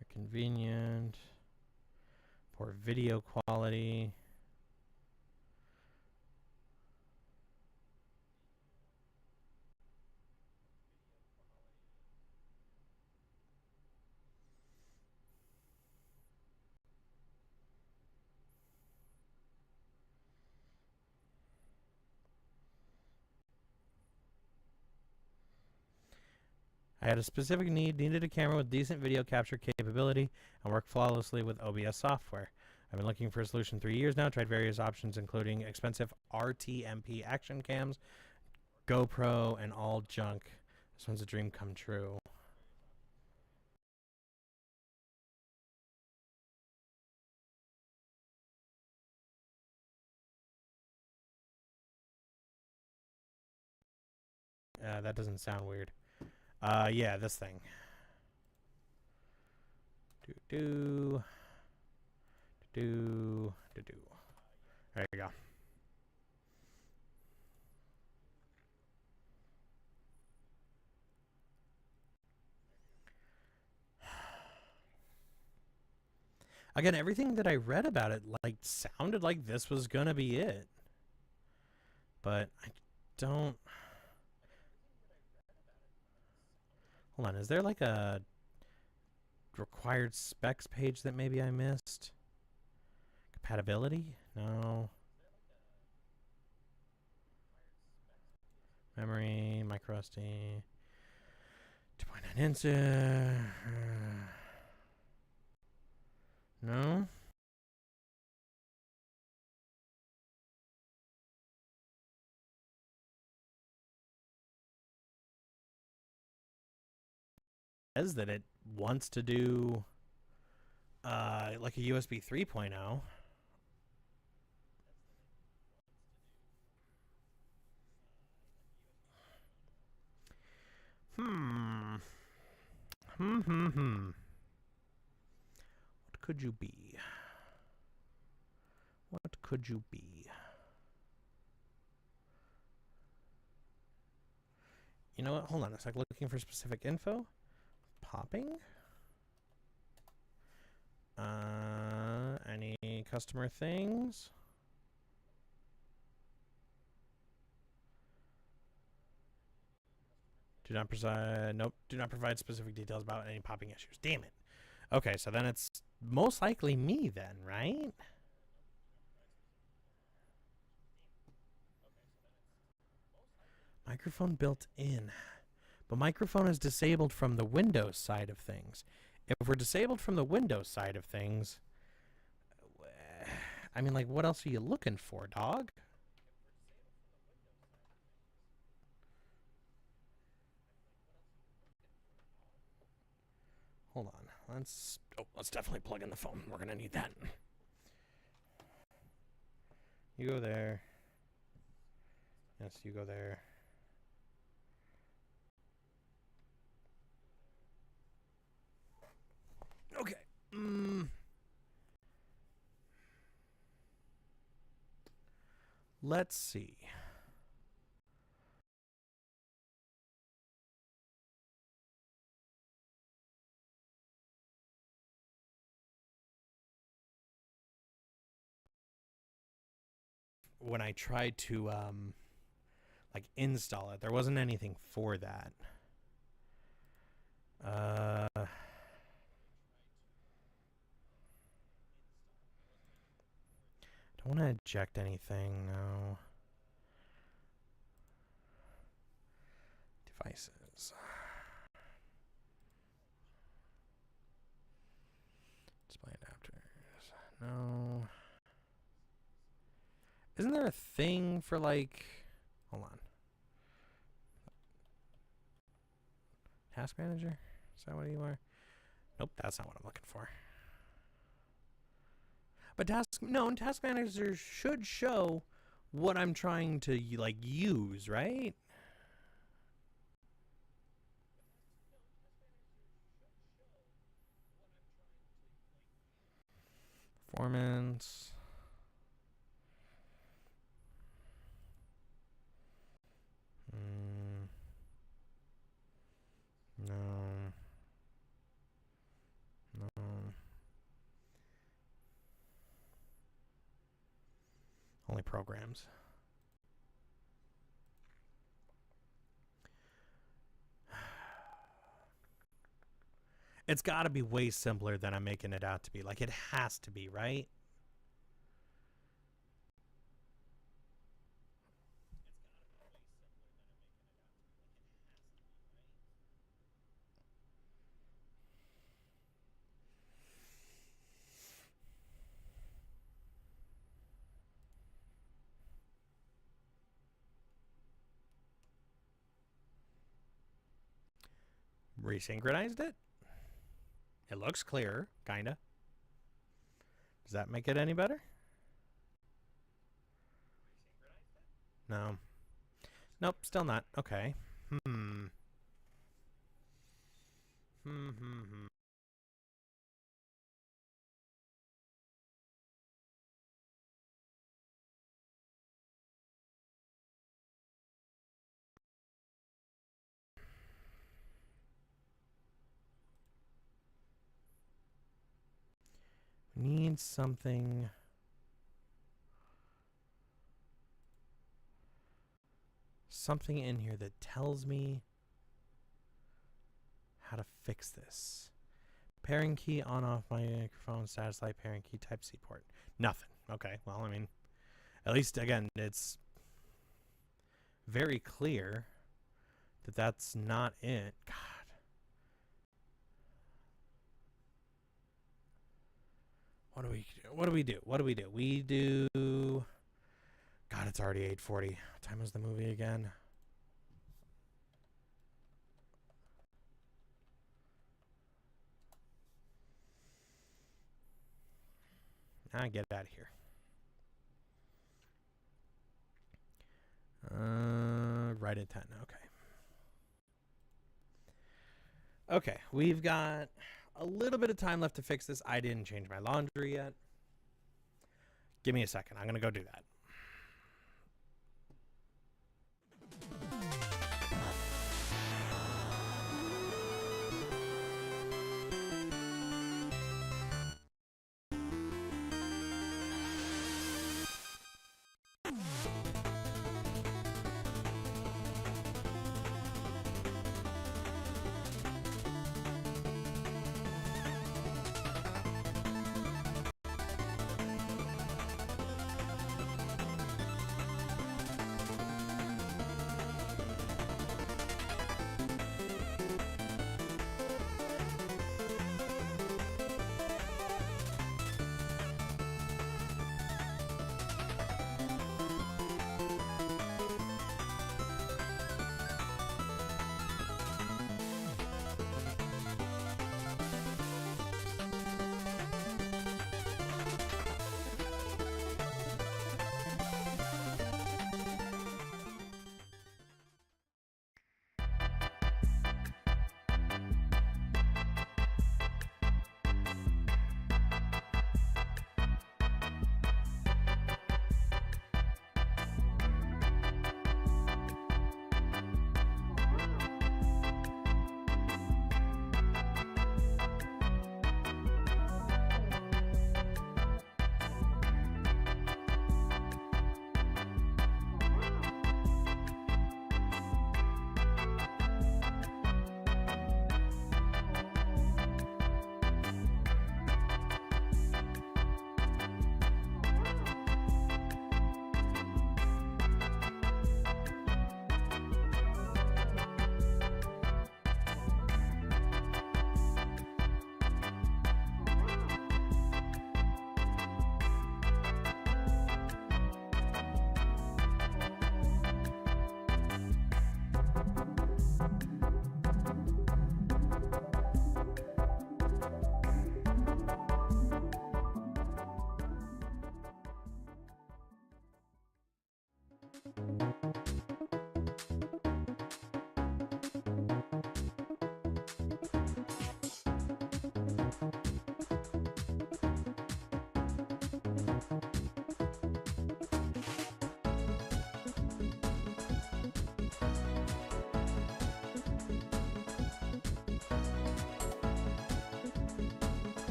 Very convenient. Poor video quality. I had a specific need, needed a camera with decent video capture capability and work flawlessly with OBS software. I've been looking for a solution 3 years now, tried various options including expensive RTMP action cams, GoPro, and all junk. This one's a dream come true. That doesn't sound weird. Yeah, this thing. Do. There you go. Again, everything that I read about it like sounded like this was gonna be it, but I don't. Hold on, is there like a required specs page that maybe I missed? Compatibility? No. Memory, micro SD, 2.9 inches. No. Says that it wants to do like a USB 3.0. could you be? What could you be? You know what? Hold on a sec. Looking for specific info. Popping. Any customer things? Do not provide. Nope. Do not provide specific details about any popping issues. Damn it. Okay, so then it's most likely me then, right? Microphone built in. But microphone is disabled from the Windows side of things. If we're disabled from the Windows side of things, I mean, like, what else are you looking for, dog? Hold on. Let's definitely plug in the phone. We're gonna need that. You go there. Yes, you go there. Okay. Let's see. When I tried to like install it, there wasn't anything for that. Don't want to eject anything, no. Devices. Display adapters. No. Isn't there a thing for, like, hold on. Task manager? Is that what you are? Nope, that's not what I'm looking for. But task manager should show what I'm trying to, like, use, right? Performance. No. No. Only programs. It's got to be way simpler than I'm making it out to be. Like, it has to be, right? Resynchronized it. It looks clearer, kinda. Does that make it any better? No. Nope, still not. Okay. Need something. Something in here that tells me how to fix this. Pairing key on off microphone, status light, pairing key, type C port. Nothing. Okay, well, I mean, at least, again, it's very clear that that's not it. God. What do we do? We do... God, it's already 8:40. What time is the movie again? Get out of here. Right at 10. Okay. Okay, we've got a little bit of time left to fix this. I didn't change my laundry yet. Give me a second. I'm going to go do that.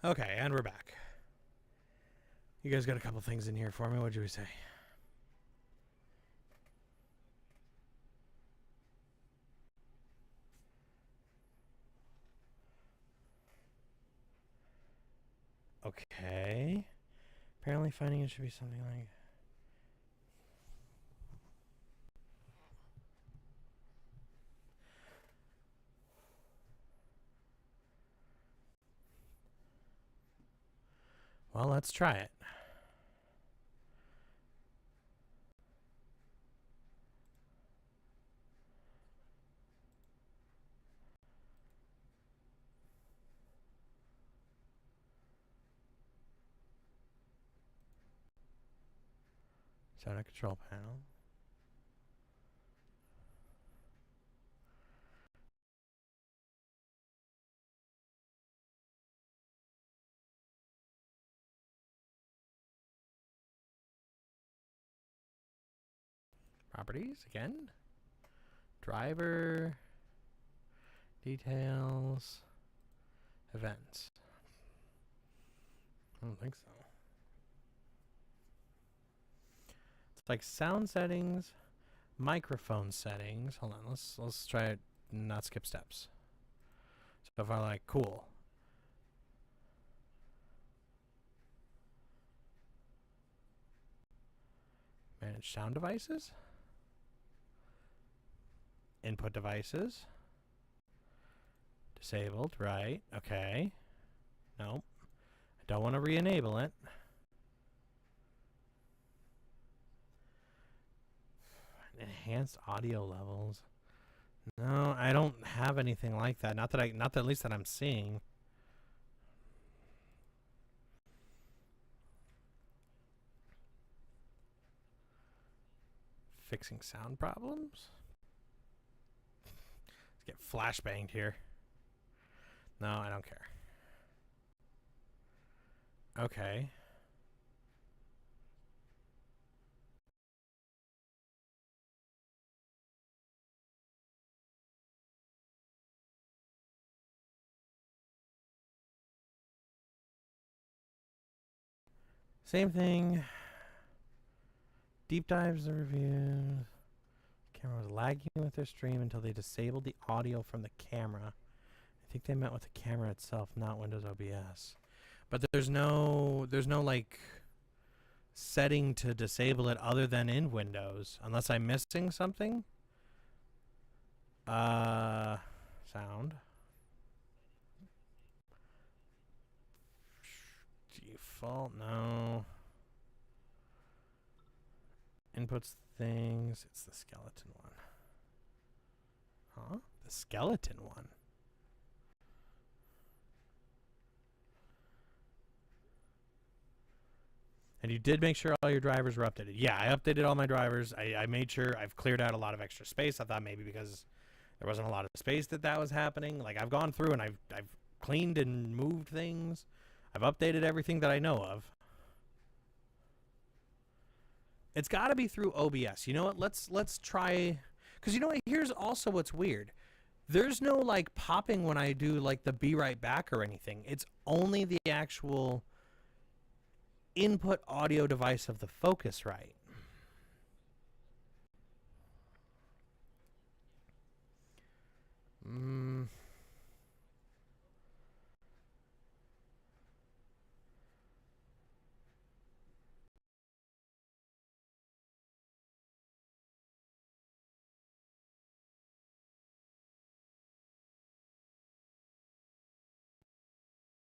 Okay, and we're back. You guys got a couple things in here for me. What did we say? Okay. Apparently finding it should be something like... Well, let's try it. Set a control panel. Properties again. Driver. Details. Events. I don't think so. It's like sound settings, microphone settings. Hold on, let's try it. Not skip steps. So if I like cool. Manage sound devices. Input devices. Disabled, right? Okay. Nope. I don't want to re-enable it. Enhanced audio levels. No, I don't have anything like that. Not that at least that I'm seeing. Fixing sound problems? Let's get flashbanged here. No, I don't care. Okay. Same thing. Deep dives and reviews. Camera was lagging with their stream until they disabled the audio from the camera. I think they meant with the camera itself, not Windows OBS. But there's no like setting to disable it other than in Windows, unless I'm missing something. Sound. Default, no. Inputs things. It's the skeleton one. Huh? The skeleton one. And you did make sure all your drivers were updated. Yeah, I updated all my drivers. I made sure I've cleared out a lot of extra space. I thought maybe because there wasn't a lot of space that was happening. Like, I've gone through and I've cleaned and moved things. I've updated everything that I know of. It's got to be through OBS. You know what? Let's try, because you know what? Here's also what's weird. There's no like popping when I do like the be right back or anything. It's only the actual input audio device of the Focusrite.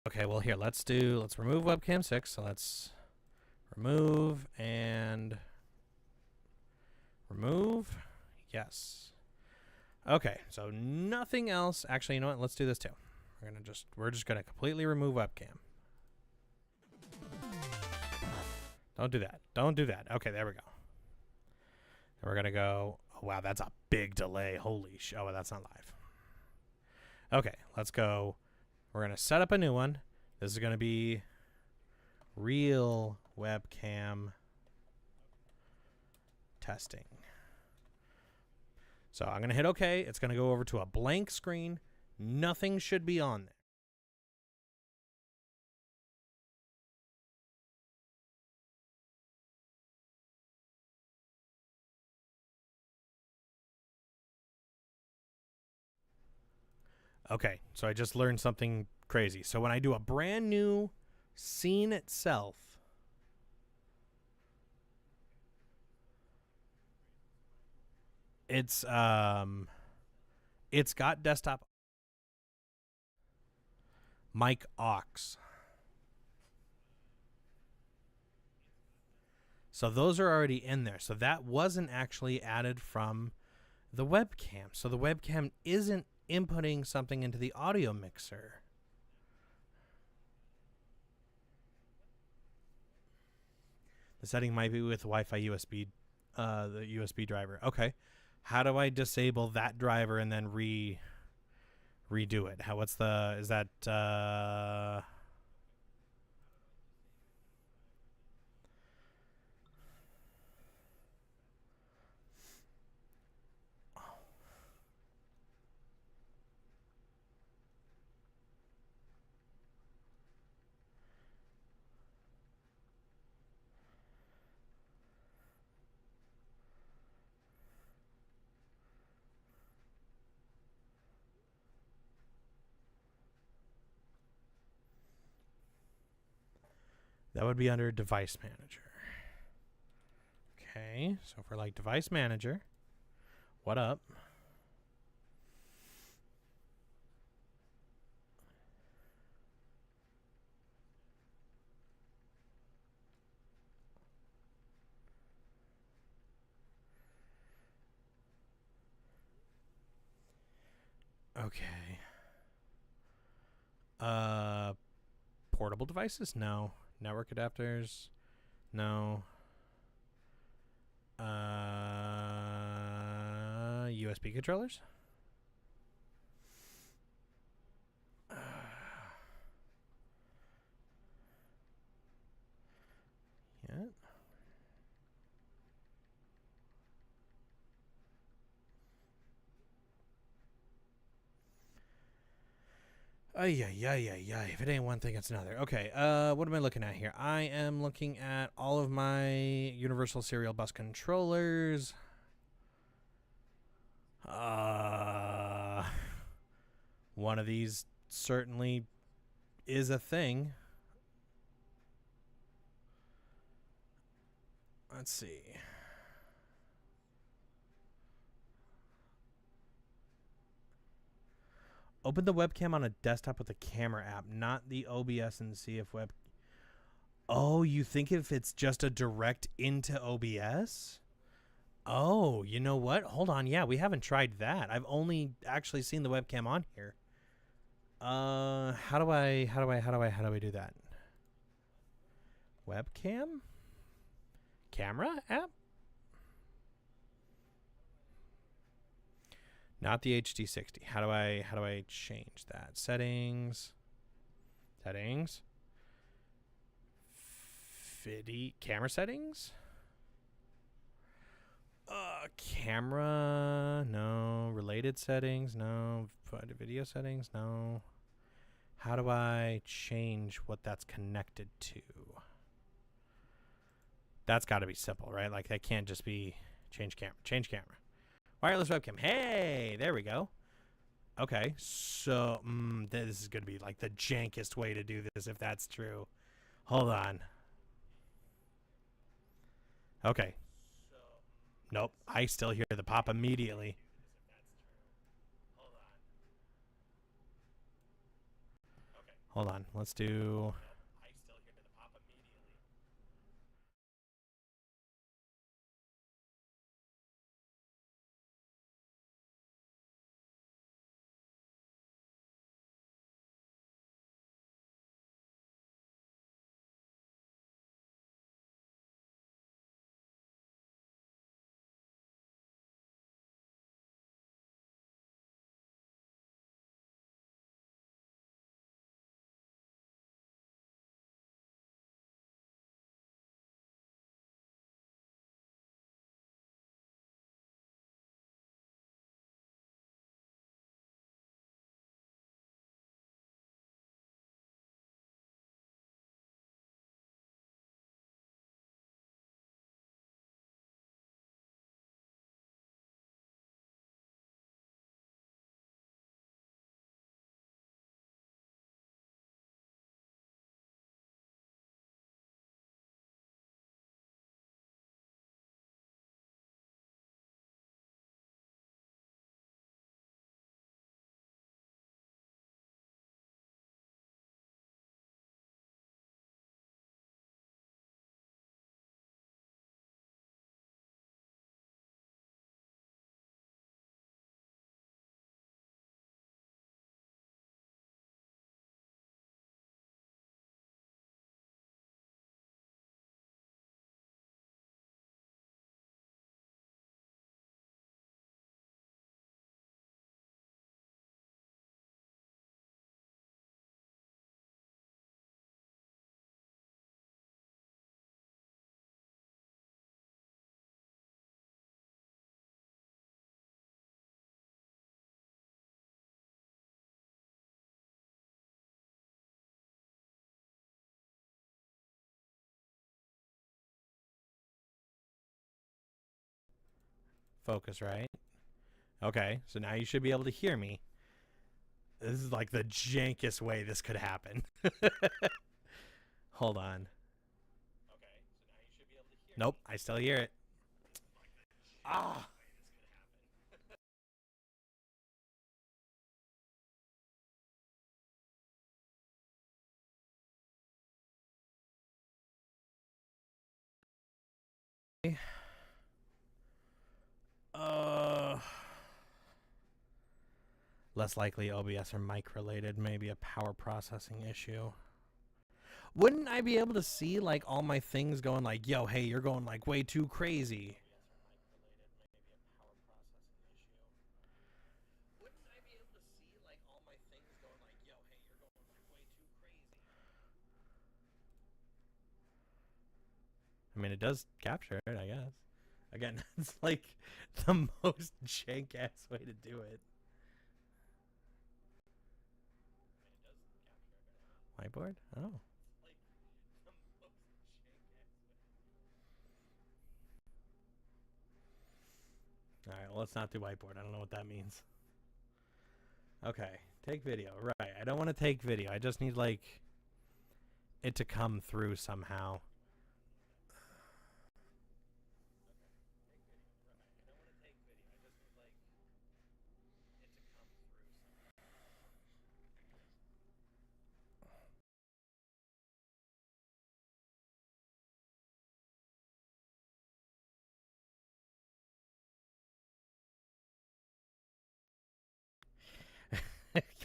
Okay, well here, let's remove webcam 6. So let's remove and remove. Yes. Okay, so nothing else. Actually, you know what? Let's do this too. We're just gonna completely remove webcam. Don't do that. Don't do that. Okay, there we go. Then we're gonna go. Oh, wow, that's a big delay. Holy shit. Oh, that's not live. Okay, let's go. We're gonna set up a new one. This is gonna be real webcam testing. So I'm going to hit OK. It's going to go over to a blank screen. Nothing should be on there. Okay, so I just learned something crazy. So when I do a brand new scene itself, it's got desktop mic aux. So those are already in there. So that wasn't actually added from the webcam. So the webcam isn't inputting something into the audio mixer. The setting might be with Wi-Fi USB, the USB driver. Okay. How do I disable that driver and then redo it? Is that, That would be under Device Manager. Okay, so for like Device Manager, what up? Okay. Portable devices? No. Network adapters? No. USB controllers? Yeah. Ay. If it ain't one thing, it's another. Okay, what am I looking at here? I am looking at all of my Universal Serial Bus controllers. One of these certainly is a thing. Let's see. Open the webcam on a desktop with a camera app, not the OBS, and see if web... Oh, you think if it's just a direct into OBS? Oh, you know what? Hold on. Yeah, we haven't tried that. I've only actually seen the webcam on here. How do I do that? Webcam? Camera app? Not the HD60. How do I change that? Settings. Camera settings? Camera, no. Related settings, no. Video settings, no. How do I change what that's connected to? That's got to be simple, right? Like that can't just be change camera. Wireless webcam. Hey, there we go. Okay, so this is going to be like the jankest way to do this if that's true. Hold on. Okay. Nope, I still hear the pop immediately. Hold on, let's do... Focus, right? Okay, so now you should be able to hear me. This is like the jankest way this could happen. Hold on. Nope, I still hear it. Ah. Less likely OBS or mic related, maybe a power processing issue. Wouldn't I be able to see like all my things going like, yo, hey, you're going like way too crazy? Wouldn't I be able to see like all my things going like, yo, hey, you're going like way too crazy? I mean, it does capture it, I guess. Again, it's like the most jank ass way to do it. Whiteboard? Oh. Alright, well, let's not do whiteboard. I don't know what that means. Okay, take video. Right, I don't want to take video. I just need, like, it to come through somehow.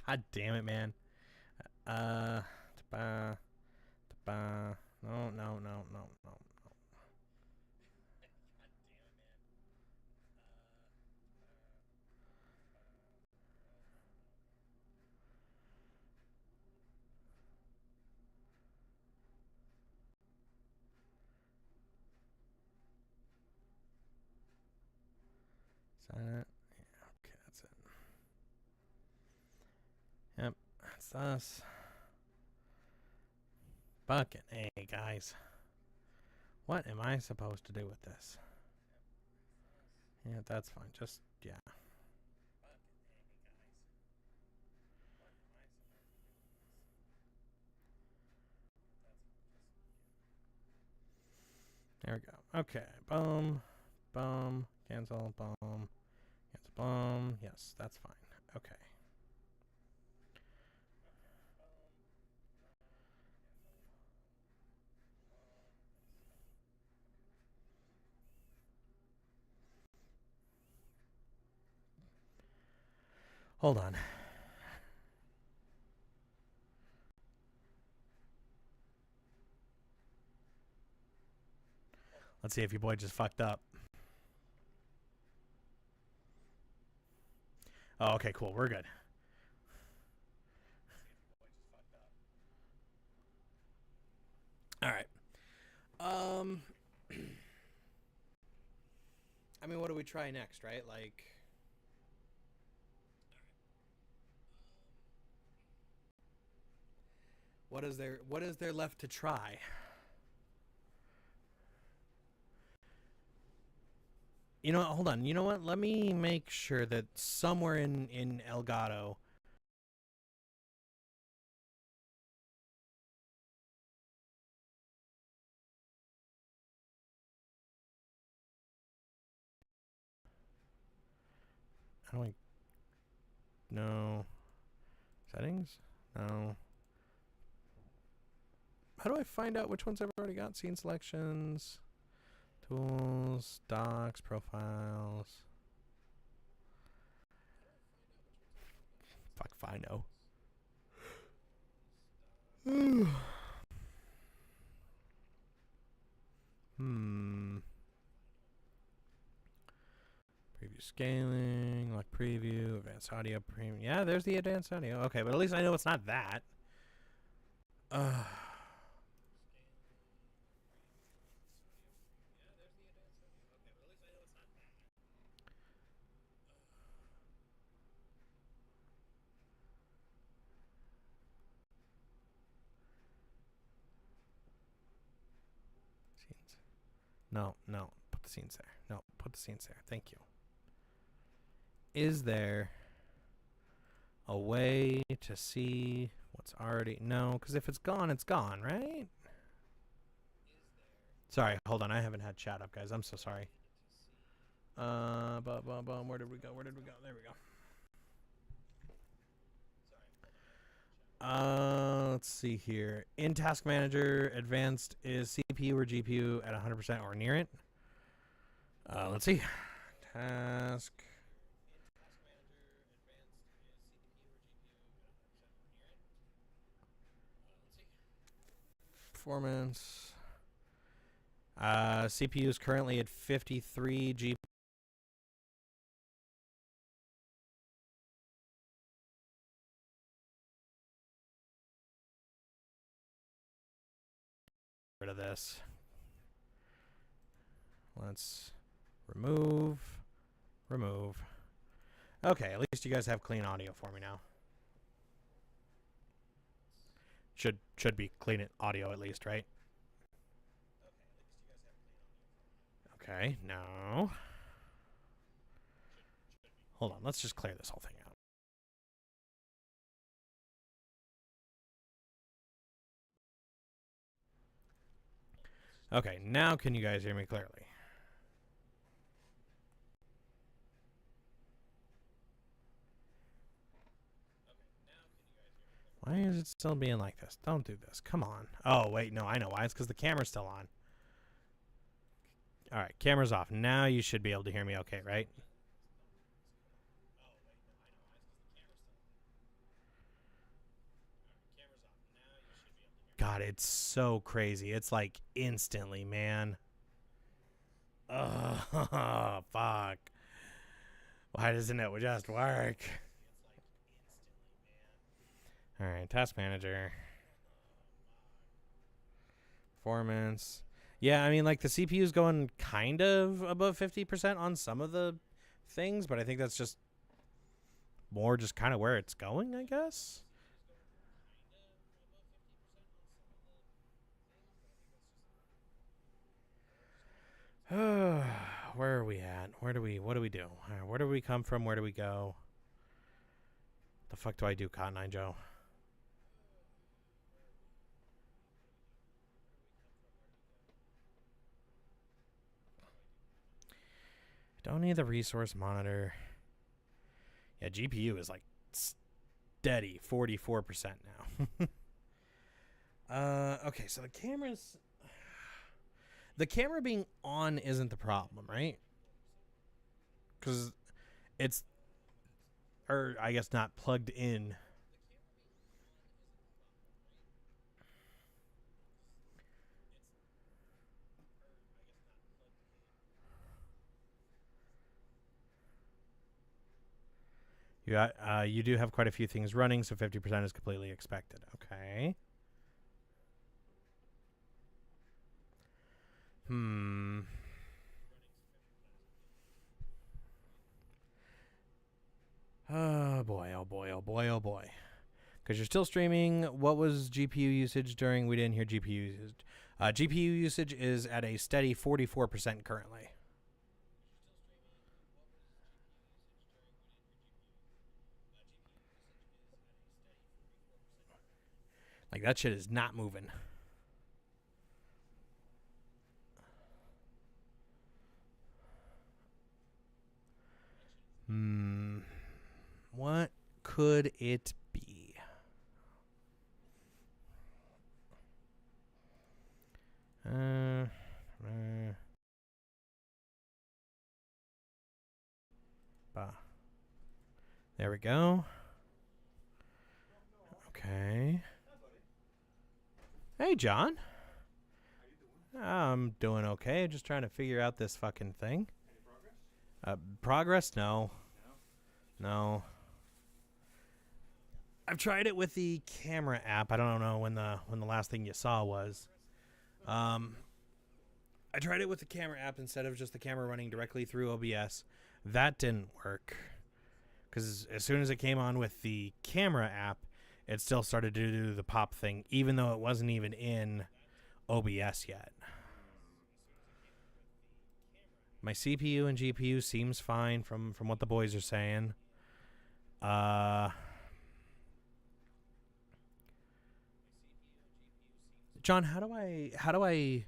God damn it, man. No, no, no, no, no. Sign it. Yeah, okay, that's it. Yep, that's us. Fucking A, guys. What am I supposed to do with this? Yeah, that's fine. Just, yeah. There we go. Okay. Boom. Boom. Cancel. Boom. Cancel. Boom. Yes, that's fine. Okay. Hold on. Let's see if your boy just fucked up. Oh, okay, cool. We're good. All right. I mean, what do we try next, right? Like, what is there left to try? You know what? Hold on. You know what? Let me make sure that somewhere in Elgato. How do I? No. Settings? No. How do I find out which ones I've already got? Scene selections, tools, docs, profiles. Fuck if I know. Preview scaling, lock preview, advanced audio premium. Yeah, there's the advanced audio. Okay, but at least I know it's not that. Scenes. No, no. Put the scenes there. No, put the scenes there. Thank you. Is there a way to see what's already... No, because if it's gone, right? Sorry, hold on. I haven't had chat up, guys. I'm so sorry. Where did we go? Where did we go? There we go. Let's see here. In Task Manager, Advanced is CPU or GPU at 100% or near it. Let's see. Task. Performance. CPU is currently at 53 GPU. Rid of this. Let's remove. Okay, at least you guys have clean audio for me now. Should be clean audio at least, right? Okay, no. Hold on, let's just clear this whole thing out. Okay, now can you guys hear me clearly? Why is it still being like this? Don't do this. Come on. Oh, wait, no, I know why. It's because the camera's still on. All right, camera's off. Now you should be able to hear me okay, right? God, it's so crazy. It's like instantly, man. Oh, fuck. Why doesn't it just work? All right, Task Manager. Performance. Yeah, I mean, like, the CPU is going kind of above 50% on some of the things, but I think that's just more just kind of where it's going, I guess. Where are we at? What do we do? Where do we come from? Where do we go? The fuck do I do, Cotton Eye Joe? Don't need the resource monitor. Yeah, GPU is like steady 44% now. Okay, so the camera being on isn't the problem, right? Because it's, or I guess not plugged in. You do have quite a few things running, so 50% is completely expected. Okay. Oh boy, oh boy, oh boy, oh boy. Because you're still streaming. What was GPU usage during? We didn't hear GPU usage. GPU usage is at a steady 44% currently. Like, that shit is not moving. What could it be? There we go. Okay. Hey, John. I'm doing okay. Just trying to figure out this fucking thing. Progress? No. No. I've tried it with the camera app. I don't know when the last thing you saw was. I tried it with the camera app instead of just the camera running directly through OBS. That didn't work. Because as soon as it came on with the camera app, it still started to do the pop thing, even though it wasn't even in OBS yet. My CPU and GPU seems fine from what the boys are saying. John, how do I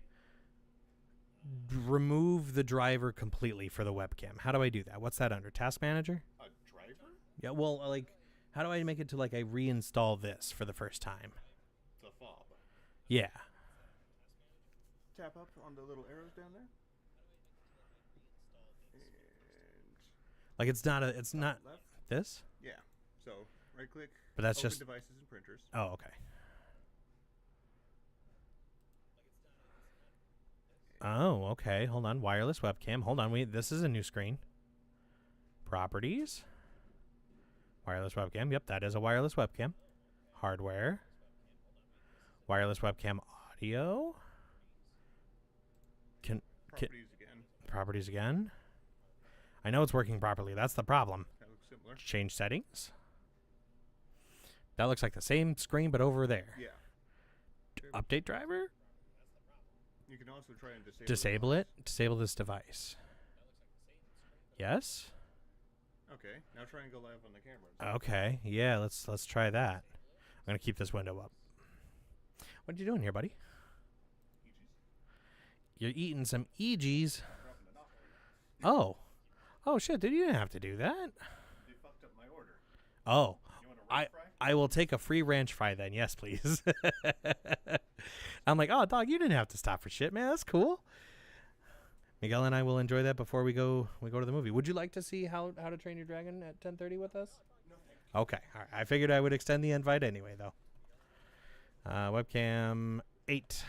remove the driver completely for the webcam. How do I do that? What's that under? Task Manager? A driver? Yeah, well, like, how do I make it to, like, I reinstall this for the first time? The fob. Yeah. Tap up on the little arrows down there. And Like, it's not left. this? Yeah. So right click. But that's open just... devices and printers. Oh, okay. Oh, okay. Hold on. Wireless webcam. Hold on. This is a new screen. Properties. Wireless webcam. Yep, that is a wireless webcam. Hardware. Wireless webcam audio. Properties again. Properties again. I know it's working properly. That's the problem. That looks similar. Change settings. That looks like the same screen, but over there. Yeah. Update driver. You can also try and Disable it. Disable this device. Yes. Okay. Now try and go live on the camera. Okay. Yeah. Let's try that. I'm gonna keep this window up. What are you doing here, buddy? You're eating some EGs. Oh. Oh shit! Dude, you didn't have to do that. You fucked up my order. Oh. You want a ranch fry? I will take a free ranch fry then. Yes, please. I'm like, oh, dog, you didn't have to stop for shit, man. That's cool. Miguel and I will enjoy that before we go to the movie. Would you like to see How to Train Your Dragon at 10:30 with us? No, thank you. Okay. All right. I figured I would extend the invite anyway, though. Webcam 8.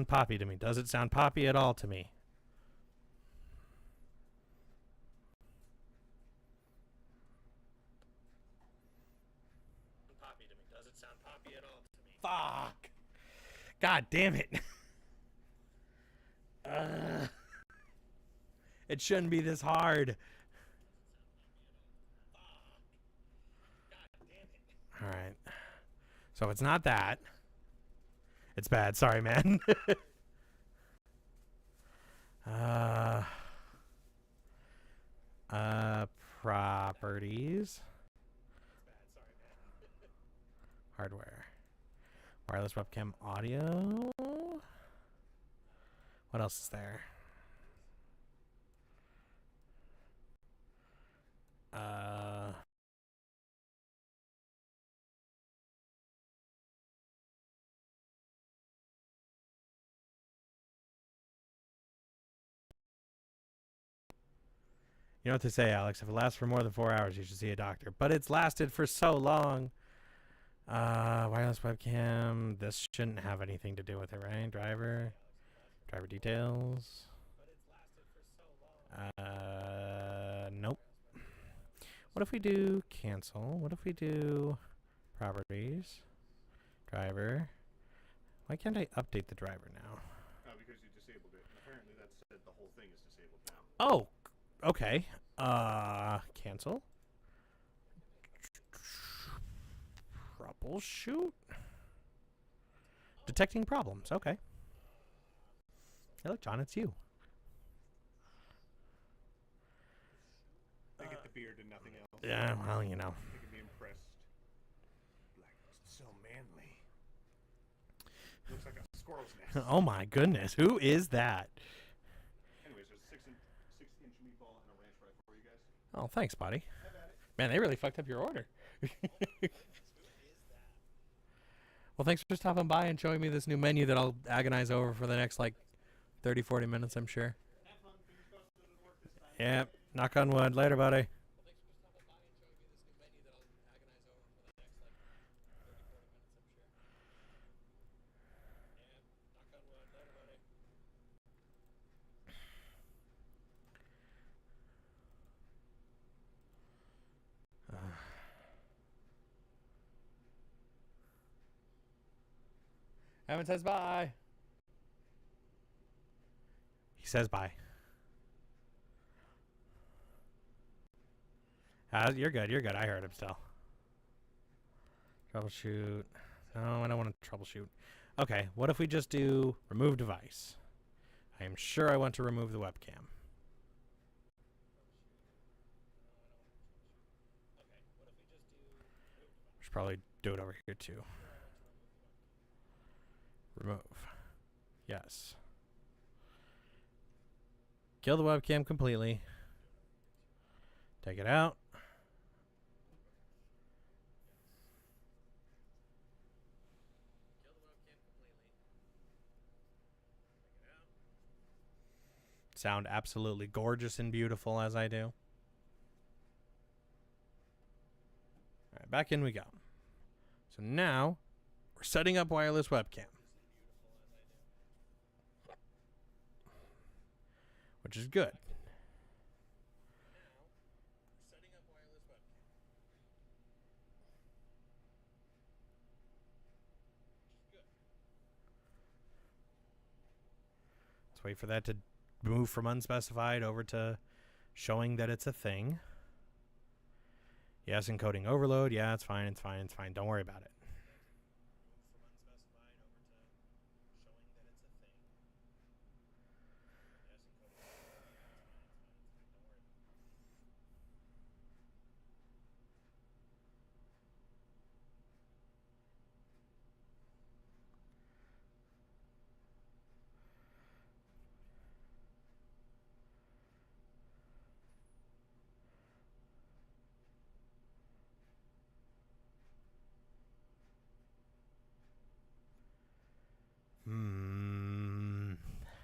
Poppy to me. Does it sound poppy at all to me? Poppy to me. Does it sound poppy at all to me? Fuck. God damn it. It shouldn't be this hard. All right. So it's not that. It's bad. Sorry, man. Properties. Hardware. Wireless webcam audio. What else is there? You know what they say, Alex. If it lasts for more than 4 hours, you should see a doctor. But it's lasted for so long. Wireless webcam. This shouldn't have anything to do with it, right? Driver details. Nope. What if we do cancel? What if we do properties? Driver. Why can't I update the driver now? Because you disabled it. And apparently that said the whole thing is disabled now. Oh, okay. Cancel. Troubleshoot. Detecting problems. Okay. Hey, look, John, it's you. They get the beard and nothing else. Yeah, well, you know. They can be impressed. Black looks so manly. Looks like a squirrel's nest. Oh my goodness, who is that? Anyways, there's a 6-inch meatball and a ranch fry for you guys. Oh, thanks, buddy. Man, they really fucked up your order. Well, thanks for stopping by and showing me this new menu that I'll agonize over for the next, like, 30, 40 minutes, I'm sure. Yep. Knock on wood. Later, buddy. Evan says bye. He says bye. You're good. You're good. I heard him still. Troubleshoot. No, I don't want to troubleshoot. Okay, what if we just do remove device? I am sure I want to remove the webcam. Should probably do it over here too. Remove. Yes. Kill the webcam completely. Take it out. Sound absolutely gorgeous and beautiful as I do. All right, back in we go. So now we're setting up wireless webcam, which is good. Let's wait for that to move from unspecified over to showing that it's a thing. Yes, encoding overload. Yeah, it's fine. It's fine. It's fine. Don't worry about it.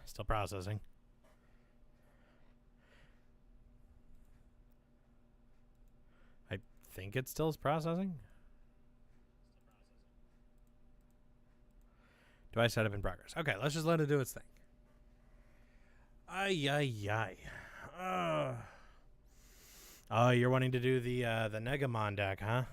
Still processing. I think it still is processing. Device setup in progress. Okay, let's just let it do its thing. Ay, ay, ay. Oh, you're wanting to do the Negamon deck, huh?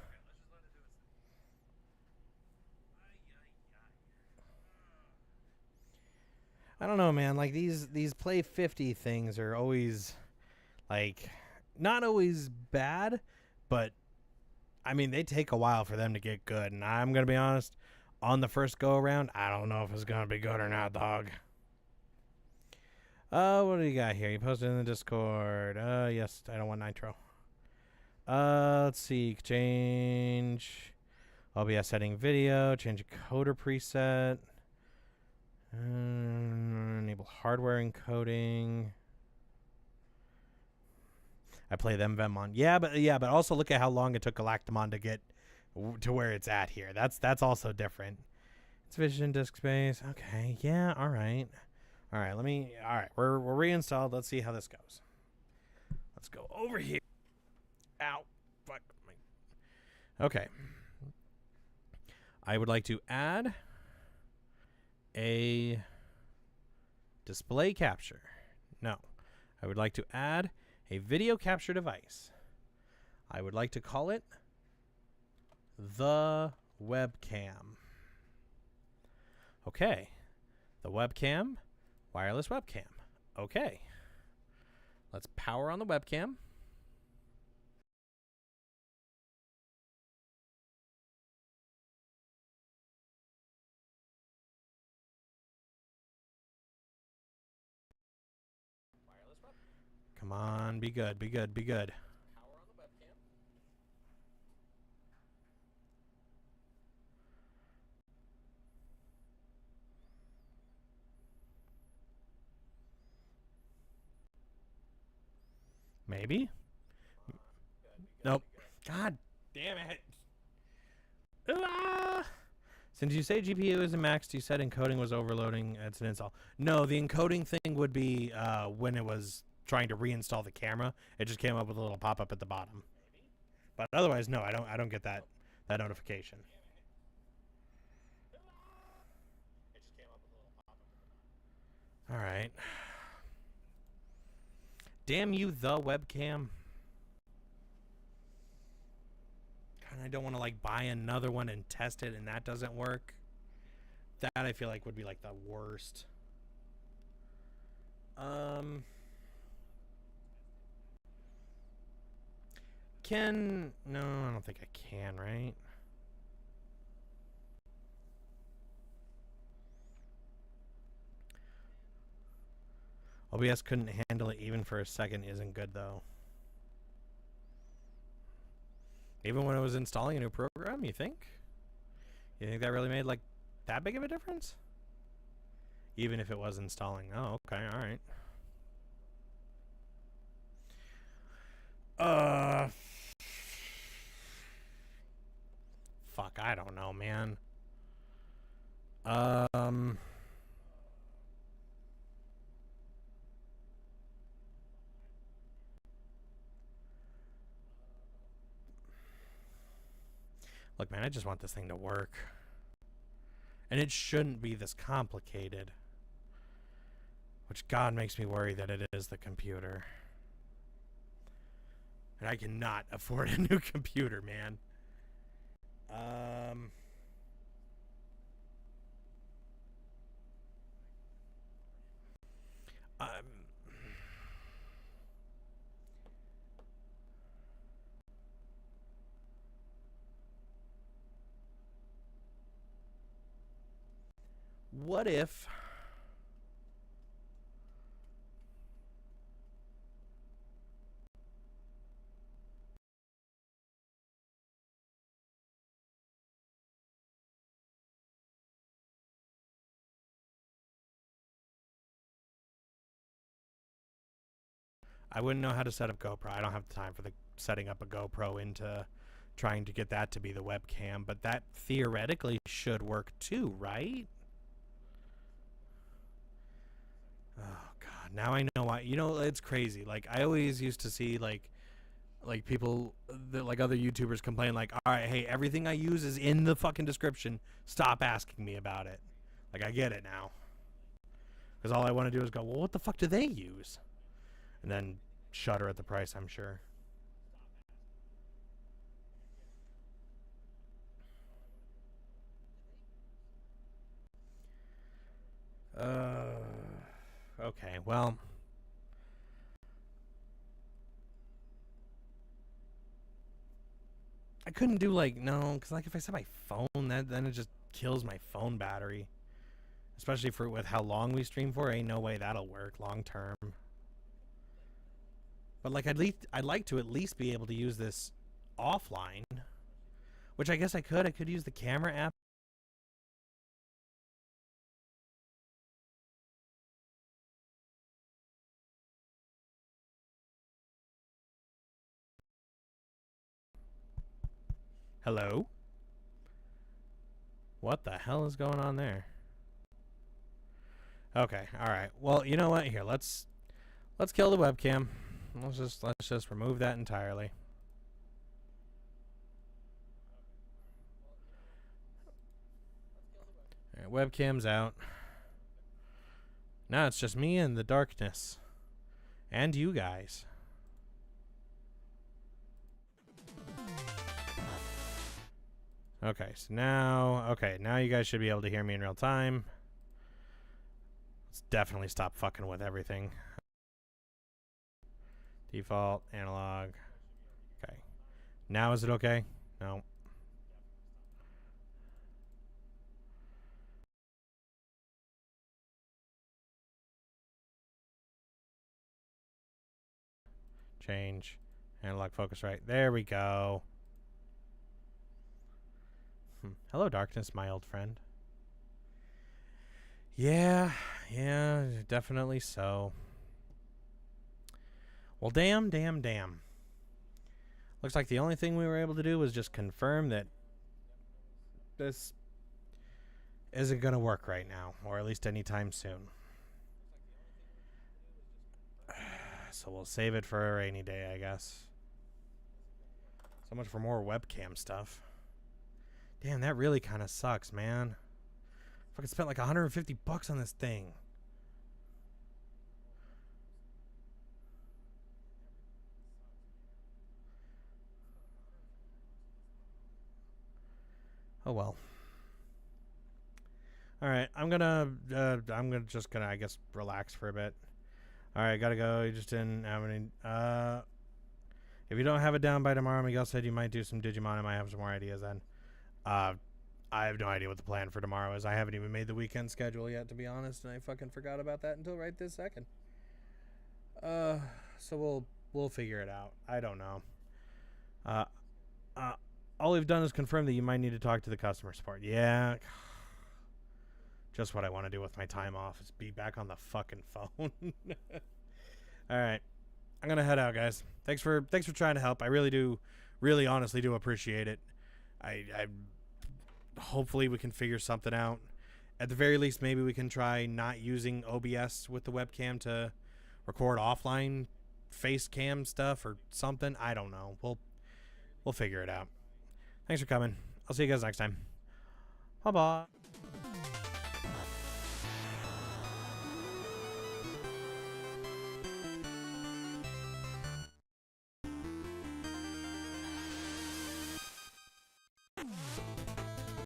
I don't know, man. Like these play 50 things are always like not always bad, but I mean they take a while for them to get good. And I'm gonna be honest, on the first go around, I don't know if it's gonna be good or not, dog. What do you got here? You posted in the Discord. Yes, I don't want nitro. Let's see. Change OBS setting video. Change encoder preset. Enable hardware encoding. I play them Vemon. Yeah, but also look at how long it took Galactamon to get to where it's at here. That's also different. It's vision disk space. Okay, yeah, all right. All right, we're reinstalled. Let's see how this goes. Let's go over here. Ow. Fuck. Okay. I would like to add a display capture. No. I would like to add a video capture device. I would like to call it the webcam. Okay. The webcam, wireless webcam. Okay. Let's power on the webcam. Come on, be good, be good, be good. Power on the webcam. Maybe? Nope. God damn it. Since you say GPU isn't maxed, you said encoding was overloading. It's an install. No, the encoding thing would be when it was trying to reinstall the camera. It just came up with a little pop-up at the bottom. But otherwise, no, I don't get that notification. All right. Damn you, the webcam. God, I don't want to like buy another one and test it, and that doesn't work. That I feel like would be like the worst. No, I don't think I can, right? OBS couldn't handle it even for a second isn't good, though. Even when it was installing a new program, you think? You think that really made, like, that big of a difference? Even if it was installing. Oh, okay, alright. Fuck, I don't know, man. Look, man, I just want this thing to work. And it shouldn't be this complicated. Which, God, makes me worry that it is the computer. And I cannot afford a new computer, man. What if... I wouldn't know how to set up GoPro. I don't have the time for the setting up a GoPro into trying to get that to be the webcam, but that theoretically should work too, right? Oh God, now I know why. You know, it's crazy. Like I always used to see like people that like other YouTubers complain like, all right, hey, everything I use is in the fucking description. Stop asking me about it. Like I get it now. Because all I want to do is go, well, what the fuck do they use? And then shudder at the price, I'm sure. Okay, well. I couldn't do like, no, because like if I set my phone, then it just kills my phone battery. Especially for with how long we stream for, ain't no way that'll work long term. But like I'd like to at least be able to use this offline, which I guess I could. I could use the camera app. Hello? What the hell is going on there? Okay, all right. Well, you know what? Here, let's kill the webcam. Let's just remove that entirely. All right, webcam's out. Now it's just me and the darkness. And you guys. Okay, so now you guys should be able to hear me in real time. Let's definitely stop fucking with everything. Default, analog. Okay. Now is it okay? No. Change. Analog focus right. There we go. Hello, darkness, my old friend. Yeah, definitely so. Well, damn. Looks like the only thing we were able to do was just confirm that this isn't going to work right now, or at least anytime soon. So we'll save it for a rainy day, I guess. So much for more webcam stuff. Damn, that really kind of sucks, man. Fucking spent like $150 on this thing. Oh well. All right, I'm just gonna I guess relax for a bit. All right, gotta go. You just didn't have any. If you don't have it down by tomorrow, Miguel said you might do some Digimon. I might have some more ideas then. I have no idea what the plan for tomorrow is. I haven't even made the weekend schedule yet, to be honest, and I fucking forgot about that until right this second. So we'll figure it out. I don't know. All we've done is confirm that you might need to talk to the customer support. Yeah. Just what I want to do with my time off is be back on the fucking phone. All right. I'm going to head out, guys. Thanks for trying to help. I really honestly do appreciate it. I hopefully we can figure something out. At the very least, maybe we can try not using OBS with the webcam to record offline face cam stuff or something. I don't know. We'll figure it out. Thanks for coming. I'll see you guys next time. Bye-bye.